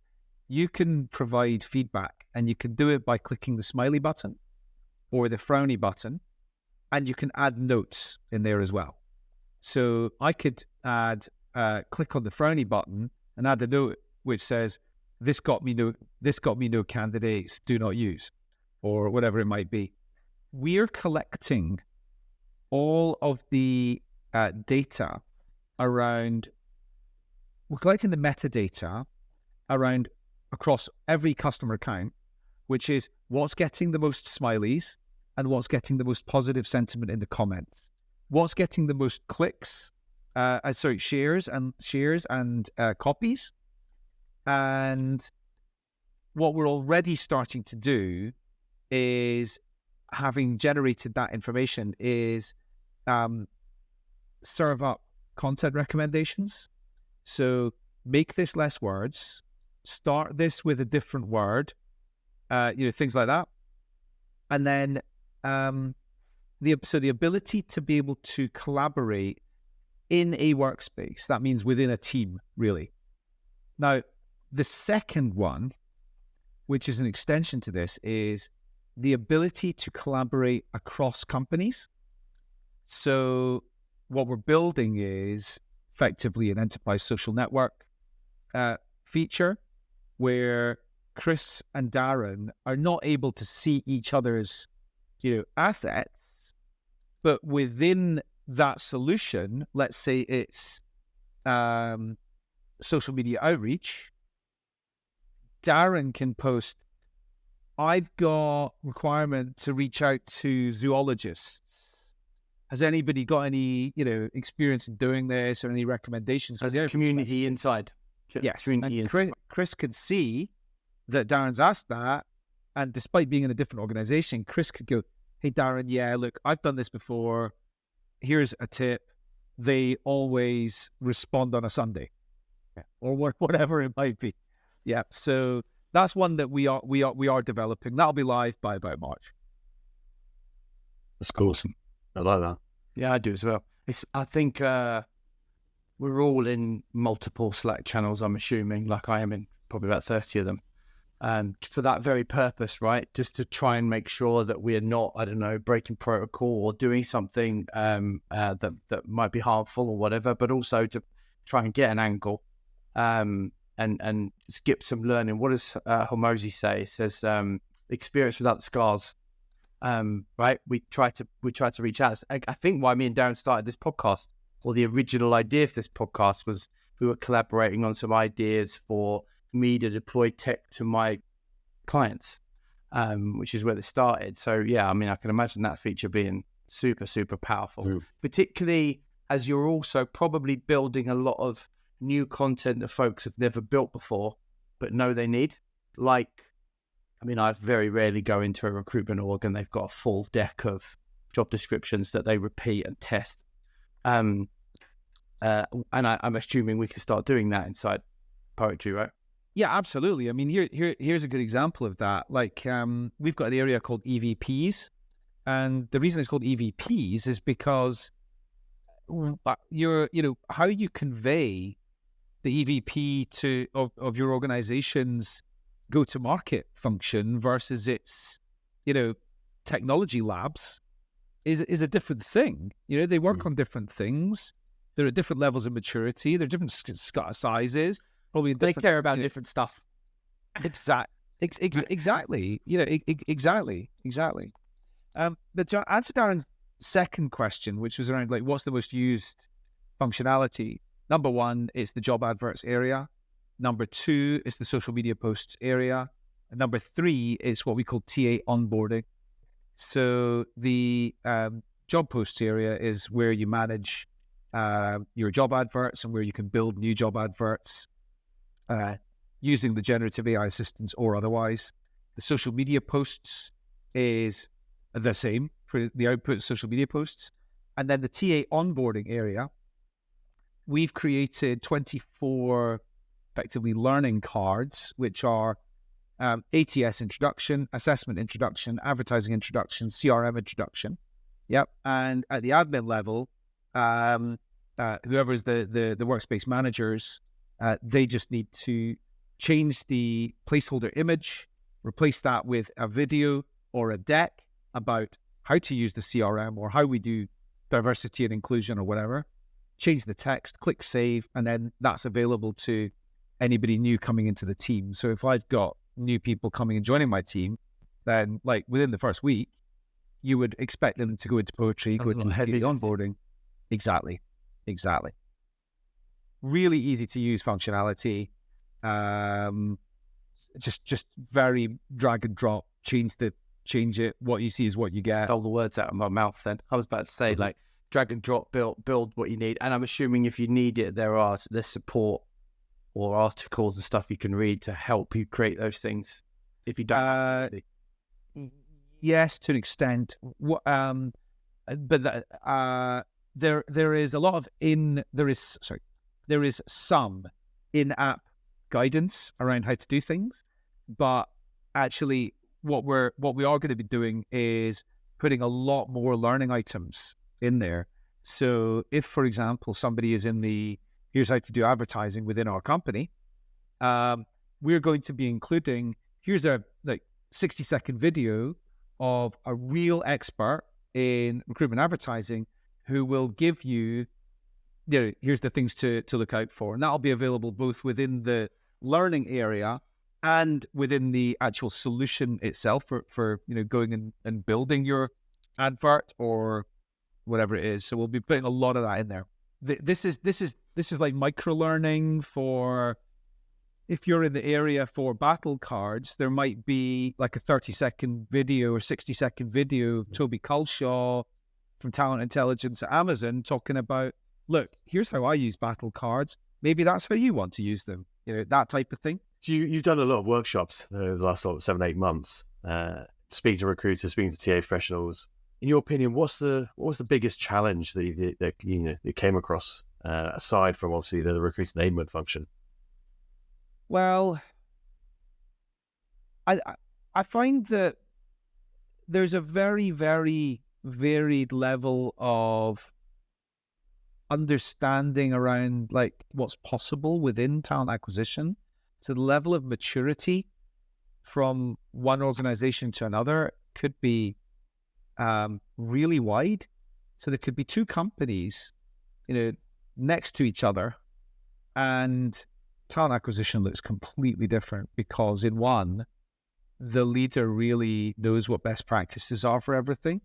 you can provide feedback, and you can do it by clicking the smiley button or the frowny button, and you can add notes in there as well. So I could click on the frowny button and add a note which says, this got me no candidates, do not use, or whatever it might be. We're collecting all of the data around, we're collecting the metadata around across every customer account, which is what's getting the most smileys and what's getting the most positive sentiment in the comments, what's getting the most clicks, shares and copies. And what we're already starting to do is, having generated that information, is serve up content recommendations. So make this less words, start this with a different word, things like that. And then the ability to be able to collaborate in a workspace, that means within a team, really. Now, the second one, which is an extension to this, is the ability to collaborate across companies. So what we're building is effectively an enterprise social network feature where Chris and Darren are not able to see each other's, assets, but within that solution, let's say it's social media outreach, Darren can post, I've got requirement to reach out to zoologists. Has anybody got any, experience in doing this or any recommendations? As a community inside. Yes. Chris could see that Darren's asked that, and despite being in a different organization, Chris could go, hey, Darren, yeah, look, I've done this before. Here's a tip. They always respond on a Sunday, or whatever it might be. Yeah. So that's one that we are developing. That'll be live by about March. That's cool. I like that. Yeah, I do as well. I think we're all in multiple Slack channels, I'm assuming, like I am in probably about 30 of them. For that very purpose, right? Just to try and make sure that we are not, breaking protocol or doing something that might be harmful or whatever, but also to try and get an angle and skip some learning. What does Hormozy say? It says, experience without the scars. Right? We try to reach out. I think why me and Darren started this podcast, or the original idea for this podcast, was we were collaborating on some ideas for me to deploy tech to my clients, which is where they started. So yeah, I can imagine that feature being super, super powerful, particularly as you're also probably building a lot of new content that folks have never built before, but know they need. I very rarely go into a recruitment org and they've got a full deck of job descriptions that they repeat and test. And I'm assuming we can start doing that inside Poetry, right? Yeah, absolutely. Here's a good example of that. We've got an area called EVPs, and the reason it's called EVPs is because how you convey the EVP of your organization's go-to-market function versus its, technology labs is a different thing. They work on different things. There are different levels of maturity. There are different sizes. Probably they care about different stuff. Exactly. Exactly. But to answer Darren's second question, which was around what's the most used functionality? Number one, it's the job adverts area. Number two is the social media posts area. And number three is what we call TA onboarding. So the job posts area is where you manage your job adverts and where you can build new job adverts using the generative AI assistants or otherwise. The social media posts is the same for the output of social media posts. And then the TA onboarding area, we've created 24 effectively learning cards, which are ATS introduction, assessment introduction, advertising introduction, CRM introduction. Yep. And at the admin level, whoever is the workspace managers, they just need to change the placeholder image, replace that with a video or a deck about how to use the CRM or how we do diversity and inclusion or whatever, change the text, click save, and then that's available to anybody new coming into the team. So if I've got new people coming and joining my team, then within the first week, you would expect them to go into Poetry, go into heavy onboarding. Exactly. Really easy to use functionality. Just very drag and drop. Change it. What you see is what you get. Stole the words out of my mouth. Then I was about to say drag and drop, build what you need. And I'm assuming if you need it, there's support or articles and stuff you can read to help you create those things. If you don't, yes, to an extent. But there is a lot of there is some in-app guidance around how to do things, but actually what we are going to be doing is putting a lot more learning items in there. So if, for example, somebody is in the here's how to do advertising within our company, we're going to be including here's a 60-second video of a real expert in recruitment advertising who will give you, here's the things to look out for. And that'll be available both within the learning area and within the actual solution itself for going and building your advert or whatever it is. So we'll be putting a lot of that in there. This is like micro learning for, if you're in the area for battle cards, there might be like a 30-second video or 60-second video of Toby Culshaw from Talent Intelligence at Amazon talking about, look, here's how I use battle cards. Maybe that's how you want to use them. That type of thing. So you've done a lot of workshops over the last 7-8 months, speaking to recruiters, speaking to TA professionals. In your opinion, what was the biggest challenge that you came across, aside from obviously the recruiter enablement function? Well, I find that there's a very, very varied level of understanding around like what's possible within talent acquisition. So the level of maturity from one organization to another could be really wide. So there could be two companies, next to each other, and talent acquisition looks completely different because in one, the leader really knows what best practices are for everything.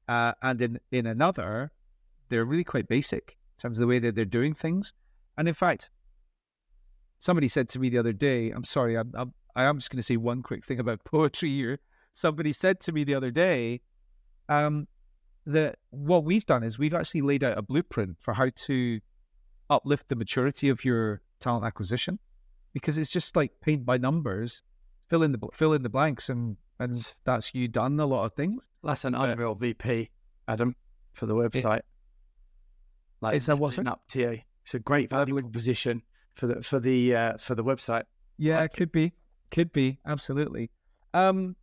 And in another, they're really quite basic in terms of the way that they're doing things. And in fact, somebody said to me the other day, I'm sorry, I am just going to say one quick thing about poetry here. Somebody said to me the other day that what we've done is we've actually laid out a blueprint for how to uplift the maturity of your talent acquisition, because it's just like paint by numbers, fill in the blanks, and that's you done a lot of things. That's an unreal VP, Adam, for the website. Is that what's up TA? It's a great value proposition for the website. Yeah, it could be absolutely. I mean,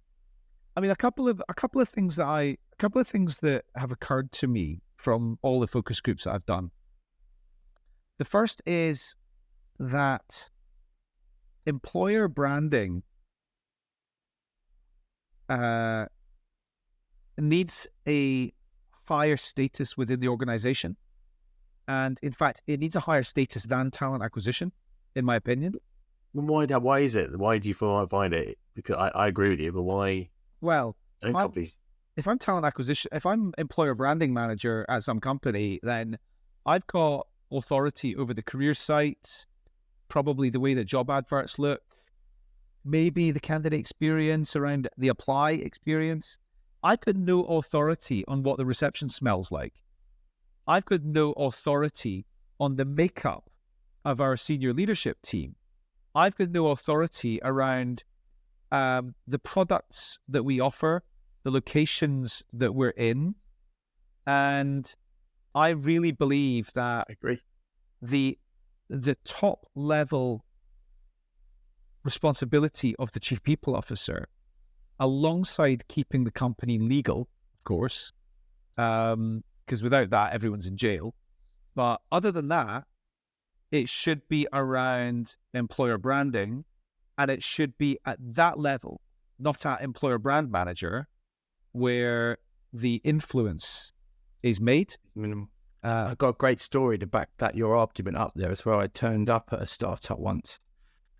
a couple of things that have occurred to me from all the focus groups that I've done. The first is that employer branding needs a higher status within the organization. And in fact, it needs a higher status than talent acquisition, in my opinion. Why is it? Why do you find it? Because I agree with you, but why? Well, if I'm talent acquisition, if I'm employer branding manager at some company, then I've got authority over the career site, probably the way that job adverts look, maybe the candidate experience around the apply experience. I've got no authority on what the reception smells like. I've got no authority on the makeup of our senior leadership team. I've got no authority around the products that we offer, the locations that we're in. And I really believe that the top level responsibility of the chief people officer, alongside keeping the company legal, of course, because without that, everyone's in jail. But other than that, it should be around employer branding, and it should be at that level, not at employer brand manager, where the influence is made. I've got a great story to back your argument up there as well. I turned up at a startup once.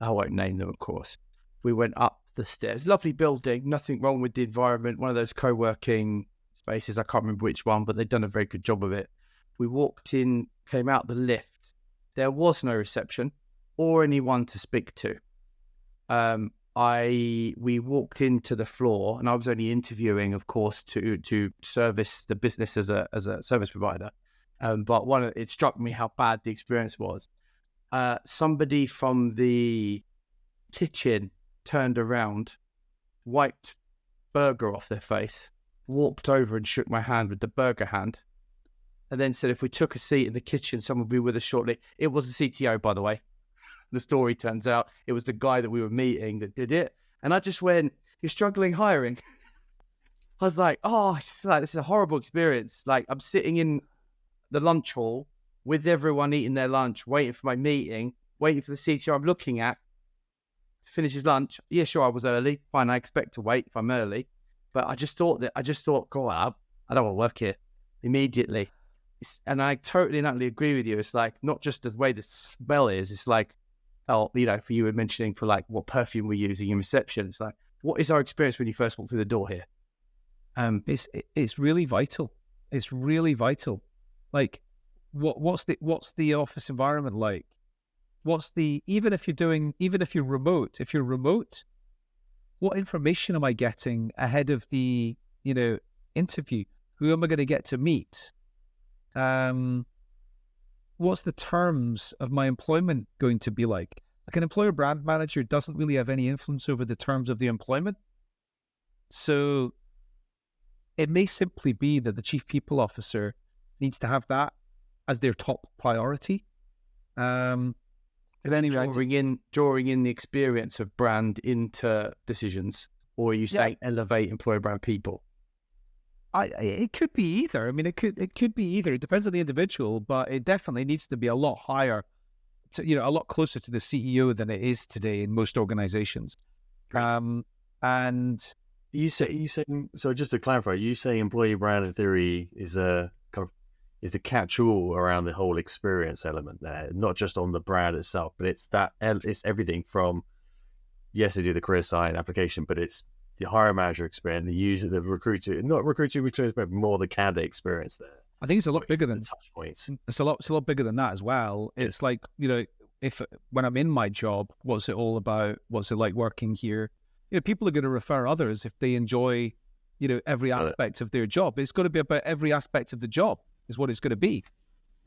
I won't name them, of course. We went up the stairs. Lovely building, nothing wrong with the environment. One of those co-working spaces. I can't remember which one, but they'd done a very good job of it. We walked in, came out the lift. There was no reception or anyone to speak to. We walked into the floor, and I was only interviewing, of course, to service the business as a service provider. But it struck me how bad the experience was. Somebody from the kitchen turned around, wiped burger off their face, walked over and shook my hand with the burger hand, and then said if we took a seat in the kitchen, someone would be with us shortly. It was the CTO, by the way. The story turns out it was the guy that we were meeting that did it. And I just went, you're struggling hiring. I was like, oh, it's just like, this is a horrible experience. Like, I'm sitting in the lunch hall with everyone eating their lunch, waiting for my meeting, waiting for the CTO I'm looking at to finish his lunch. Yeah, sure, I was early. Fine, I expect to wait if I'm early. But I just thought, God, I don't want to work here immediately. And I totally and utterly agree with you. It's like, not just the way the smell is, it's like, for you were mentioning for like what perfume we're using in reception. It's like, what is our experience when you first walk through the door here? It's really vital. It's really vital. Like, what's the office environment like? Even if you're remote, what information am I getting ahead of the, interview? Who am I going to get to meet? What's the terms of my employment going to be like? Like, an employer brand manager doesn't really have any influence over the terms of the employment. So it may simply be that the chief people officer needs to have that as their top priority. But anyway, drawing in the experience of brand into decisions, or are you saying elevate employer brand people? It could be either. I mean, it could be either. It depends on the individual, but it definitely needs to be a lot higher, a lot closer to the CEO than it is today in most organizations. And you say so. Just to clarify, you say employee brand in theory is the catch-all around the whole experience element there, not just on the brand itself, but it's everything from, yes, they do the career site application, but it's the hiring manager experience, the user, the recruiter, not recruiter experience, but more the candidate experience there. I think it's a lot bigger than touch points. It's a lot bigger than that as well. It's like, when I'm in my job, what's it all about? What's it like working here? People are going to refer others if they enjoy, every aspect of their job. It's got to be about every aspect of the job is what it's going to be.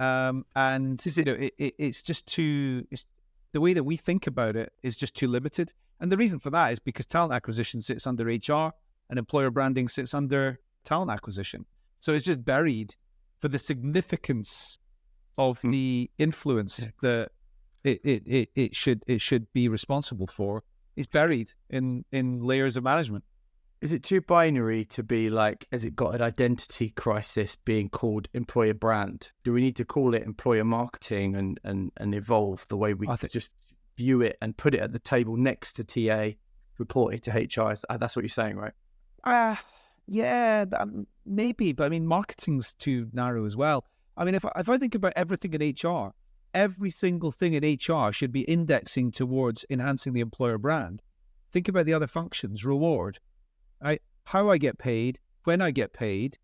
It's just the way that we think about it is just too limited. And the reason for that is because talent acquisition sits under HR and employer branding sits under talent acquisition. So it's just buried for the significance of the influence that it should be responsible for. It's buried in layers of management. Is it too binary to be like, has it got an identity crisis being called employer brand? Do we need to call it employer marketing and evolve the way we just view it and put it at the table next to TA, reporting to HR? That's what you're saying, right? Yeah, maybe. But I mean, marketing's too narrow as well. I mean, if I think about everything in HR, every single thing in HR should be indexing towards enhancing the employer brand. Think about the other functions, reward. How I get paid, when I get paid,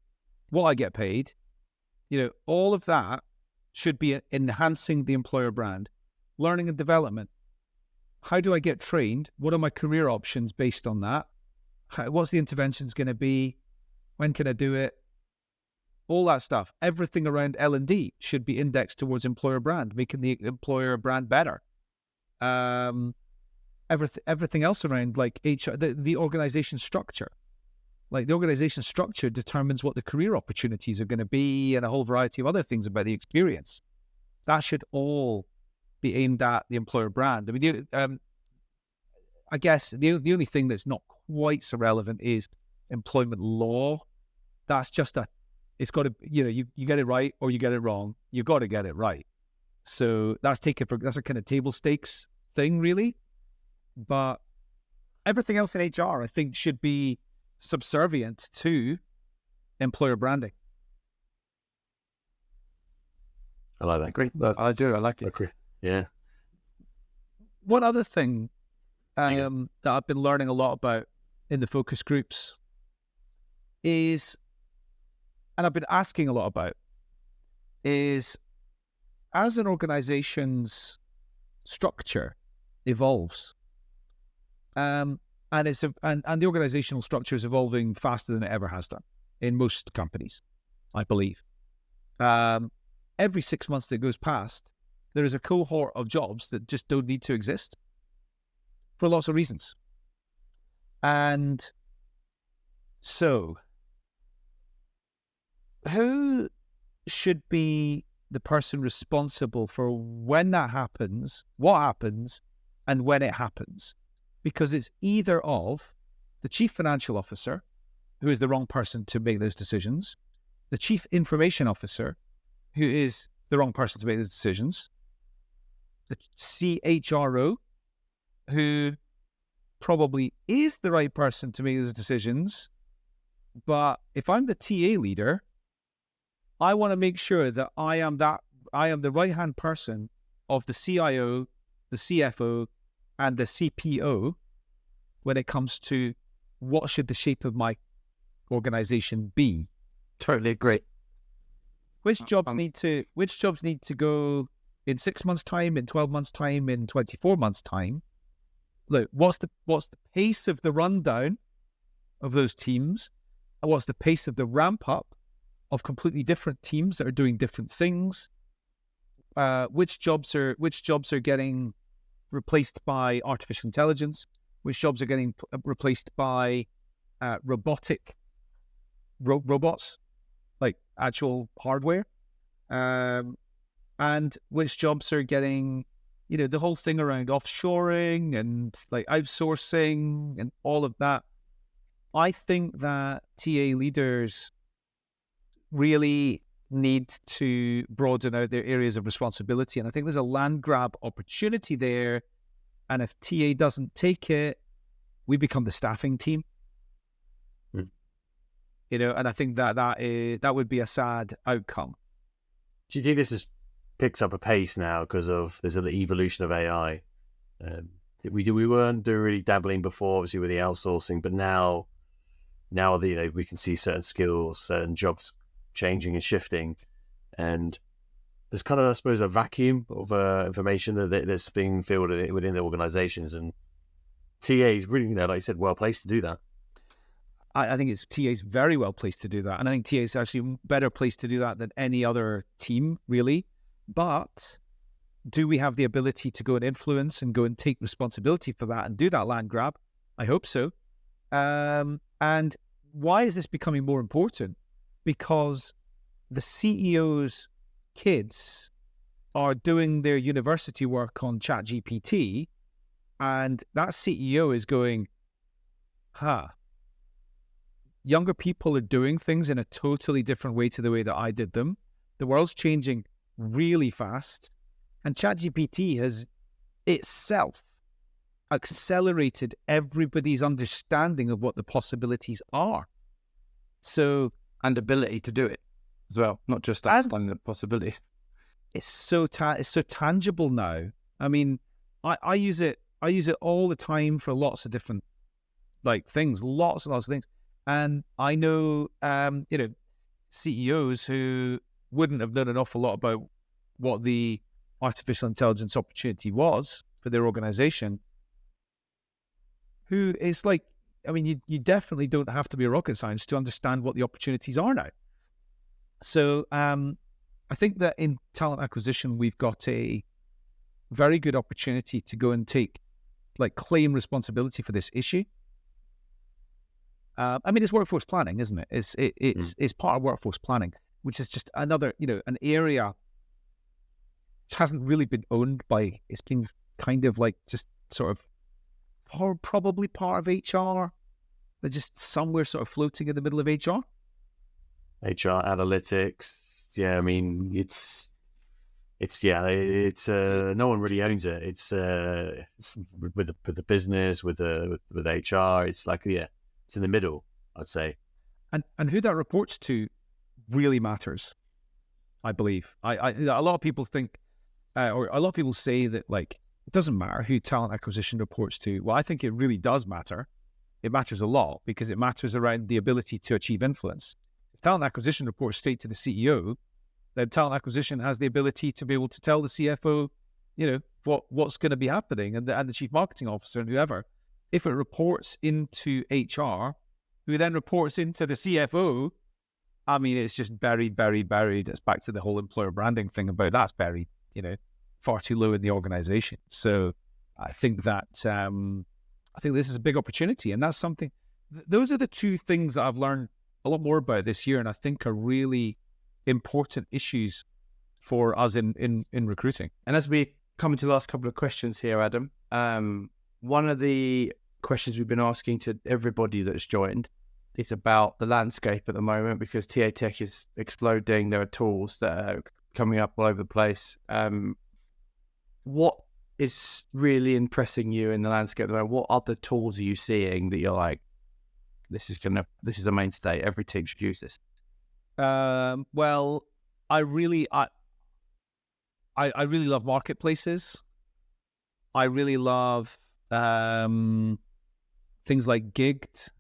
what I get paid, all of that should be enhancing the employer brand. Learning and development. How do I get trained? What are my career options based on that? What's the interventions going to be? When can I do it? All that stuff. Everything around L&D should be indexed towards employer brand, making the employer brand better. Everything else around like HR, the organization structure. Like, the organization structure determines what the career opportunities are going to be and a whole variety of other things about the experience. That should all be aimed at the employer brand. I mean, I guess the only thing that's not quite so relevant is employment law. That's just it's got to, you get it right or you get it wrong. You got to get it right. So that's a kind of table stakes thing, really. But everything else in HR, I think, should be subservient to employer branding. I like that. Great. I do. I like it. Agree. Yeah. One other thing that I've been learning a lot about in the focus groups is, and I've been asking a lot about, is as an organization's structure evolves, and the organizational structure is evolving faster than it ever has done in most companies, I believe. Every 6 months that goes past, there is a cohort of jobs that just don't need to exist for lots of reasons. And so, who should be the person responsible for when that happens, what happens, and when it happens? Because it's either of the chief financial officer, who is the wrong person to make those decisions, the chief information officer, who is the wrong person to make those decisions, the CHRO, who probably is the right person to make those decisions. But if I'm the TA leader, I want to make sure that I am the right-hand person of the CIO, the CFO, and the CPO when it comes to what should the shape of my organization be. Totally agree. So which jobs need to go in 6 months' time, in 12 months' time, in 24 months' time? Look, what's the pace of the rundown of those teams? And what's the pace of the ramp up of completely different teams that are doing different things? Which jobs are getting replaced by artificial intelligence? Which jobs are getting replaced by robots, like actual hardware? And which jobs are getting, the whole thing around offshoring and like outsourcing and all of that. I think that TA leaders really need to broaden out their areas of responsibility. And I think there's a land grab opportunity there. And if TA doesn't take it, we become the staffing team. And I think that would be a sad outcome. Do you think this picks up a pace now because of there's an evolution of AI? We weren't really dabbling before, obviously, with the outsourcing, but now we can see certain skills, certain jobs changing and shifting, and there's kind of, I suppose, a vacuum of information that's being filled within the organizations, and TA is really, like you said, well placed to do that. I think TA is very well placed to do that, and I think TA is actually better placed to do that than any other team, really. But do we have the ability to go and influence and go and take responsibility for that and do that land grab? I hope so. And why is this becoming more important? Because the CEO's kids are doing their university work on ChatGPT, and that CEO is going, younger people are doing things in a totally different way to the way that I did them. The world's changing really fast, and ChatGPT has itself accelerated everybody's understanding of what the possibilities are. So, and ability to do it as well, not just understanding the possibilities. It's so tangible now. I mean, I use it all the time for lots of different things, lots and lots of things. And I know, CEOs who wouldn't have known an awful lot about what the artificial intelligence opportunity was for their organization, who is you definitely don't have to be a rocket scientist to understand what the opportunities are now. So I think that in talent acquisition, we've got a very good opportunity to go and claim responsibility for this issue. It's workforce planning, isn't it? It's part of workforce planning, which is just another, an area which hasn't really been owned by. It's been kind of just sort of probably part of HR, but just somewhere sort of floating in the middle of HR. HR analytics, yeah. It's no one really owns it. It's with the business, with HR. It's it's in the middle, I'd say. And who that reports to really matters, I believe. A lot of people think, or a lot of people say that it doesn't matter who talent acquisition reports to. Well, I think it really does matter. It matters a lot because it matters around the ability to achieve influence. If talent acquisition reports straight to the CEO, then talent acquisition has the ability to be able to tell the CFO, what's going to be happening, and the chief marketing officer and whoever. If it reports into HR, who then reports into the CFO, it's just buried. It's back to the whole employer branding thing about that's buried, far too low in the organization. So I think that this is a big opportunity, and that's something. Those are the two things that I've learned a lot more about this year, and I think are really important issues for us in recruiting. And as we come into the last couple of questions here, Adam, one of the questions we've been asking to everybody that's joined is about the landscape at the moment, because TA Tech is exploding. There are tools that are coming up all over the place. What is really impressing you in the landscape at the moment? What other tools are you seeing that you're like, this is a mainstay, every team should use this? Well, I really love marketplaces. I really love things like Gigged,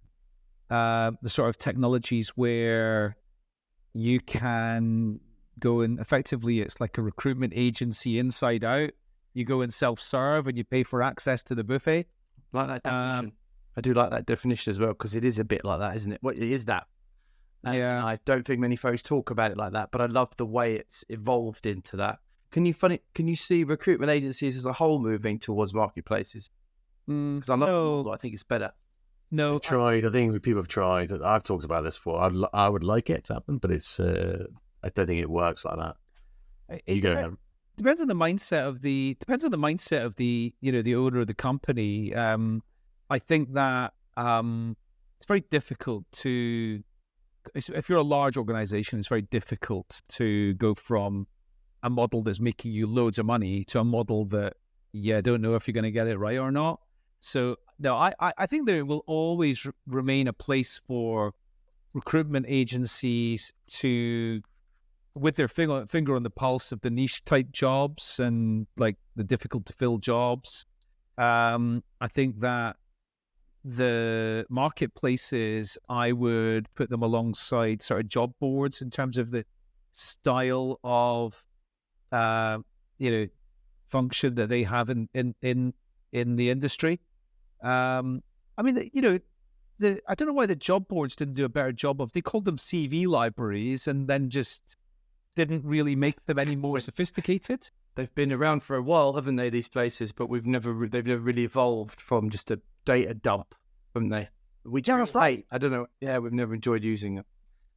the sort of technologies where you can go and effectively, it's like a recruitment agency inside out. You go and self-serve and you pay for access to the buffet. Like that definition. I do like that definition as well, because it is a bit like that, isn't it? What is that? Yeah. I don't think many folks talk about it like that, but I love the way it's evolved into that. Can you see recruitment agencies as a whole moving towards marketplaces? Because I love it. I think it's better. No, I think people have tried. I've talked about this before. I would like it to happen, but it's. I don't think it works like that. Depends on the mindset of the. The owner of the company. I think that it's very difficult to. If you're a large organization, it's very difficult to go from a model that's making you loads of money to a model that don't know if you're going to get it right or not. So no, I think there will always remain a place for recruitment agencies to, with their finger on the pulse of the niche type jobs and like the difficult to fill jobs. I think that the marketplaces, I would put them alongside sort of job boards in terms of the style of function that they have in the industry. I mean, I don't know why the job boards didn't do a better job of. They called them CV libraries and then just didn't really make them any more sophisticated. They've been around for a while, haven't they? These places, but they've never really evolved from just a data dump, haven't they? That's right. I don't know. Yeah, we've never enjoyed using them.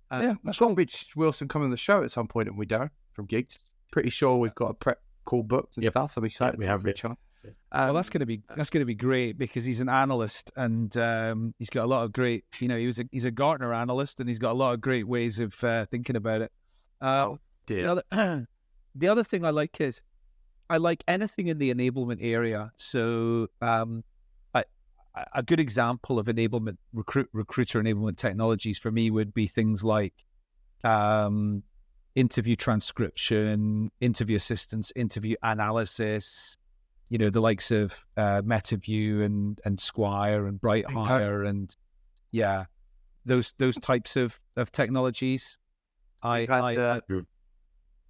That's got Rich Wilson coming on the show at some point, and we don't from Gigs. Pretty sure we've got a prep call booked and stuff. So I'm excited. We have Rich on. Well, that's going to be great, because he's an analyst and he's got a lot of great. He's a Gartner analyst and he's got a lot of great ways of thinking about it. The other thing I like is I like anything in the enablement area. So a good example of enablement recruiter enablement technologies for me would be things like interview transcription, interview assistance, interview analysis. The likes of MetaView and Squire and BrightHire and those types of technologies.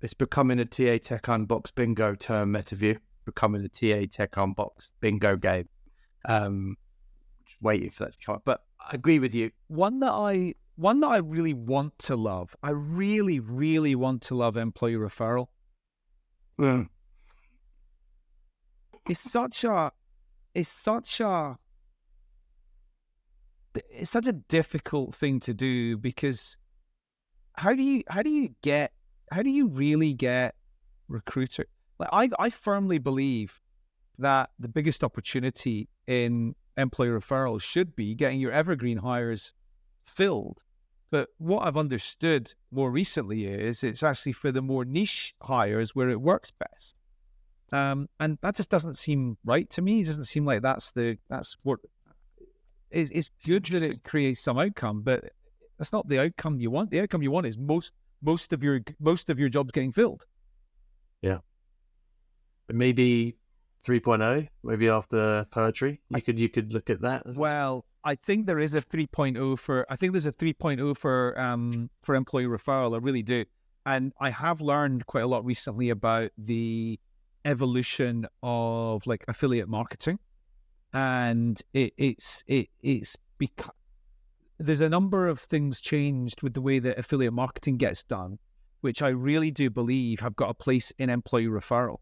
It's becoming a TA Tech Unboxed bingo term, MetaView, becoming a TA Tech Unboxed bingo game. Waiting for that to come up. But I agree with you. One that I really want to love. I really, really want to love employee referral. It's such a difficult thing to do, because how do you really get recruiter? Like I firmly believe that the biggest opportunity in employee referrals should be getting your evergreen hires filled. But what I've understood more recently is it's actually for the more niche hires where it works best. And that just doesn't seem right to me. It doesn't seem like that's what it's good that it creates some outcome, but that's not the outcome you want. The outcome you want is most of your jobs getting filled. Yeah. Maybe 3.0, maybe after poetry. You could look at that. Well, I think there is a 3.0 for employee referral. I really do. And I have learned quite a lot recently about the evolution of like affiliate marketing, and it's because there's a number of things changed with the way that affiliate marketing gets done, which I really do believe have got a place in employee referral.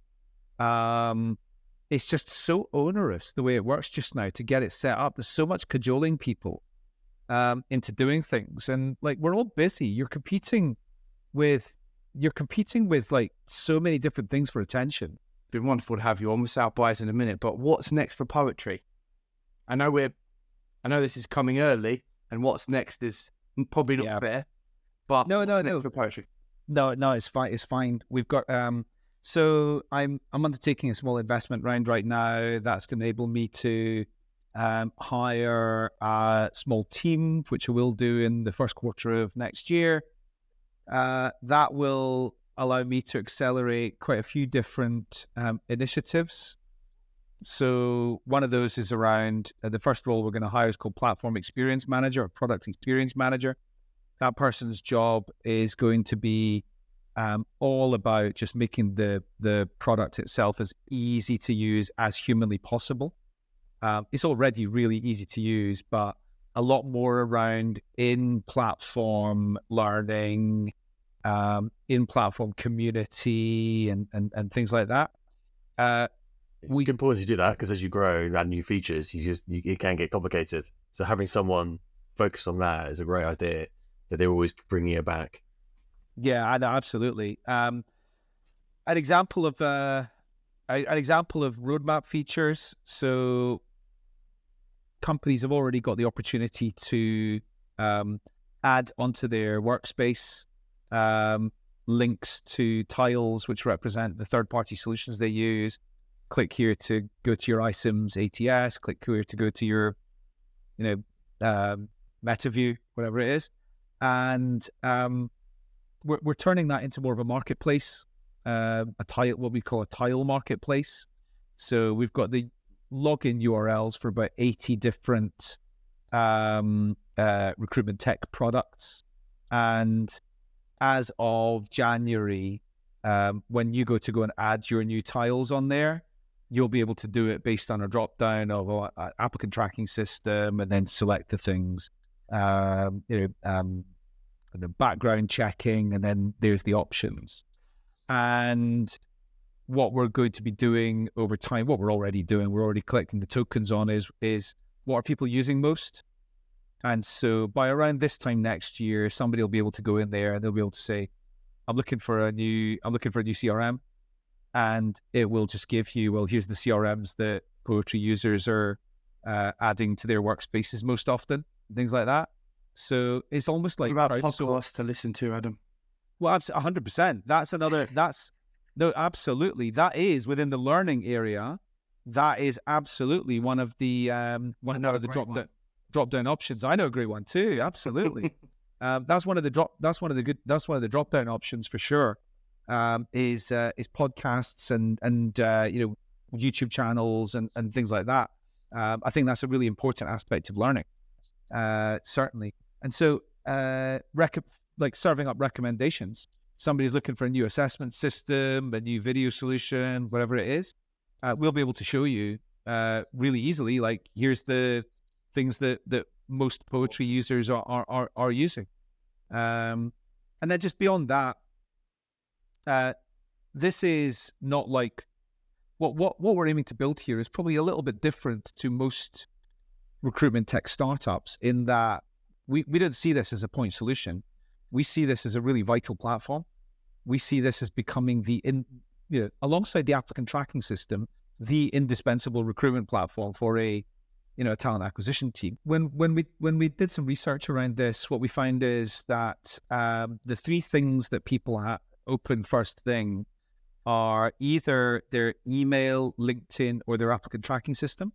It's just so onerous the way it works just now to get it set up. There's so much cajoling people into doing things, and like we're all busy. You're competing with like so many different things for attention. It's been wonderful to have you on. With South Bys in a minute, but what's next for poetry? I know this is coming early, and what's next is probably not fair. But no, for poetry. No, it's fine. It's fine. We've got so I'm undertaking a small investment round right now that's going to enable me to hire a small team, which I will do in the first quarter of next year. That will allow me to accelerate quite a few different initiatives. So one of those is around the first role we're going to hire is called Platform Experience Manager or Product Experience Manager. That person's job is going to be all about just making the product itself as easy to use as humanly possible. It's already really easy to use, but a lot more around in-platform learning, in-platform community, and things like that. It's important to do that because as you grow and add new features, it can get complicated. So having someone focus on that is a great idea that they're always bringing it back. Yeah, absolutely. An example of roadmap features. So companies have already got the opportunity to add onto their workspace links to tiles which represent the third-party solutions they use. Click here to go to your iCIMS ATS. Click here to go to your, MetaView, whatever it is, and we're turning that into more of a marketplace, what we call a tile marketplace. So we've got the login URLs for about 80 different recruitment tech products, and as of January, when you go and add your new tiles on there, you'll be able to do it based on a drop down of an applicant tracking system, and then select the things, the background checking, and then there's the options. And what we're going to be doing over time, what we're already doing, we're already collecting the tokens on is what are people using most? And so by around this time next year, somebody will be able to go in there and they'll be able to say, I'm looking for a new CRM. And it will just give you, well, here's the CRMs that poetry users are adding to their workspaces most often, things like that. So it's almost like what about podcasts to listen to, Adam? Well, 100%. Absolutely. That is within the learning area. That is absolutely one of the drop down options. I know a great one too. Absolutely. That's one of the drop down options for sure. Is podcasts and YouTube channels and things like that. I think that's a really important aspect of learning, certainly. And so, serving up recommendations. Somebody's looking for a new assessment system, a new video solution, whatever it is. We'll be able to show you really easily. Like, here's the things that most poetry users are using, and then just beyond that. This is not like what we're aiming to build here is probably a little bit different to most recruitment tech startups in that we don't see this as a point solution. We see this as a really vital platform. We see this as becoming alongside the applicant tracking system, the indispensable recruitment platform for a talent acquisition team. When we did some research around this, what we found is that the three things that people open first thing are either their email, LinkedIn, or their applicant tracking system.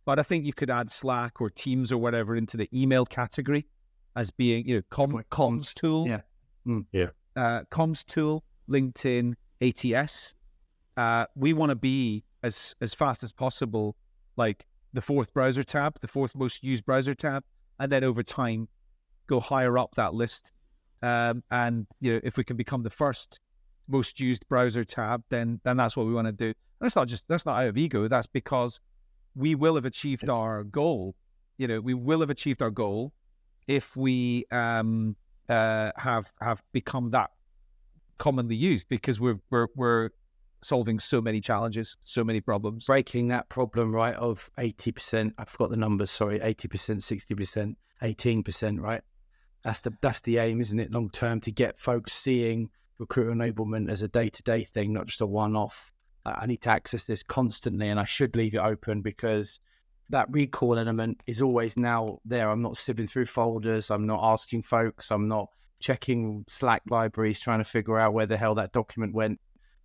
But I think you could add Slack or Teams or whatever into the email category as being, comms tool. Yeah. Comms tool, LinkedIn, ATS. We want to be as fast as possible, like the fourth browser tab, the fourth most used browser tab, and then over time go higher up that list. And if we can become the first most used browser tab, then that's what we want to do. And that's not out of ego. That's because we will have achieved our goal. We will have achieved our goal if we have become that commonly used, because we're solving so many challenges, so many problems. Breaking that problem, right, of 80%, I forgot the numbers, sorry, 80%, 60%, 18%, right? That's the aim, isn't it, long term, to get folks seeing recruiter enablement as a day-to-day thing, not just a one-off. I need to access this constantly and I should leave it open because that recall element is always now there. I'm not sifting through folders. I'm not asking folks. I'm not checking Slack libraries, trying to figure out where the hell that document went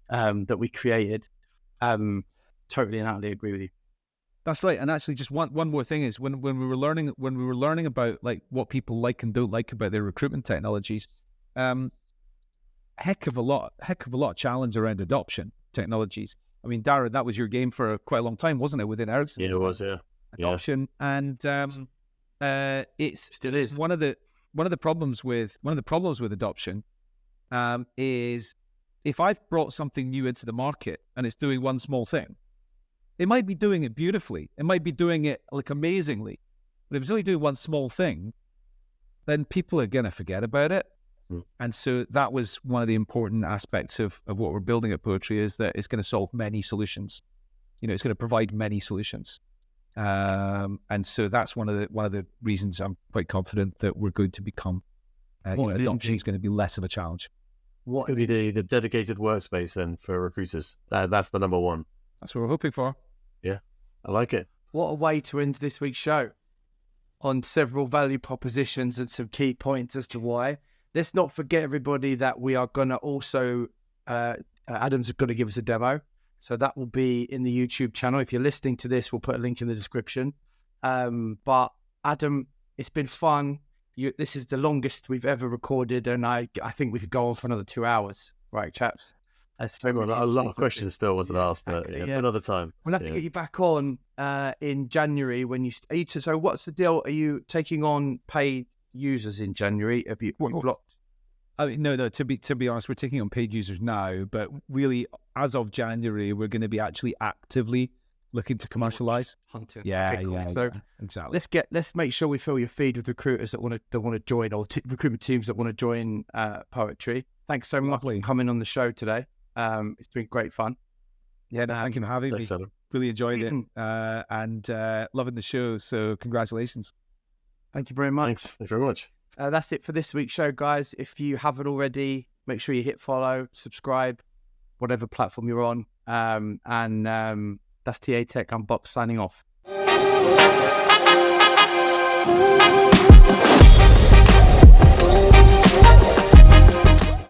that we created. Totally and utterly agree with you. That's right. And actually, just one more thing is when we were learning about like what people like and don't like about their recruitment technologies, heck of a lot of challenge around adoption technologies. I mean, Darren, that was your game for quite a long time, wasn't it? Within Ericsson, Yeah, it was. Yeah, adoption, and it's Still is. one of the problems with adoption is if I've brought something new into the market and it's doing one small thing, it might be doing it beautifully, it might be doing it like amazingly, but if it's only doing one small thing, then people are gonna forget about it. And so that was one of the important aspects of what we're building at Poetry, is that it's going to solve many solutions. You know, it's going to provide many solutions. And so that's one of the reasons I'm quite confident that we're going to become, adoption is going to be less of a challenge. It's going to be the dedicated workspace then for recruiters. That's the number one. That's what we're hoping for. Yeah, I like it. What a way to end this week's show, on several value propositions and some key points as to why. Let's not forget, everybody, that we are going to also, Adam's going to give us a demo. So that will be in the YouTube channel. If you're listening to this, we'll put a link in the description. But Adam, it's been fun. This is the longest we've ever recorded, and I think we could go on for another 2 hours. Right, chaps? A lot of questions still wasn't asked, but for another time. We'll have to get you back on in January when you... So what's the deal? Are you taking on paid users in January? Have you blocked? I mean, no. To be honest, we're taking on paid users now, but really, as of January, we're going to be actually actively looking to commercialize. Hunting. Yeah, okay, cool. yeah, So exactly. Let's make sure we fill your feed with recruiters that want to join, or recruitment teams that want to join Poetry. Thanks so much for coming on the show today. It's been great fun. Yeah, thank you for having me. Adam. Really enjoyed it, and loving the show. So congratulations. Thank you very much. Thanks very much. That's it for this week's show, guys. If you haven't already, make sure you hit follow, subscribe, whatever platform you're on. And that's TA Tech Unboxed signing off.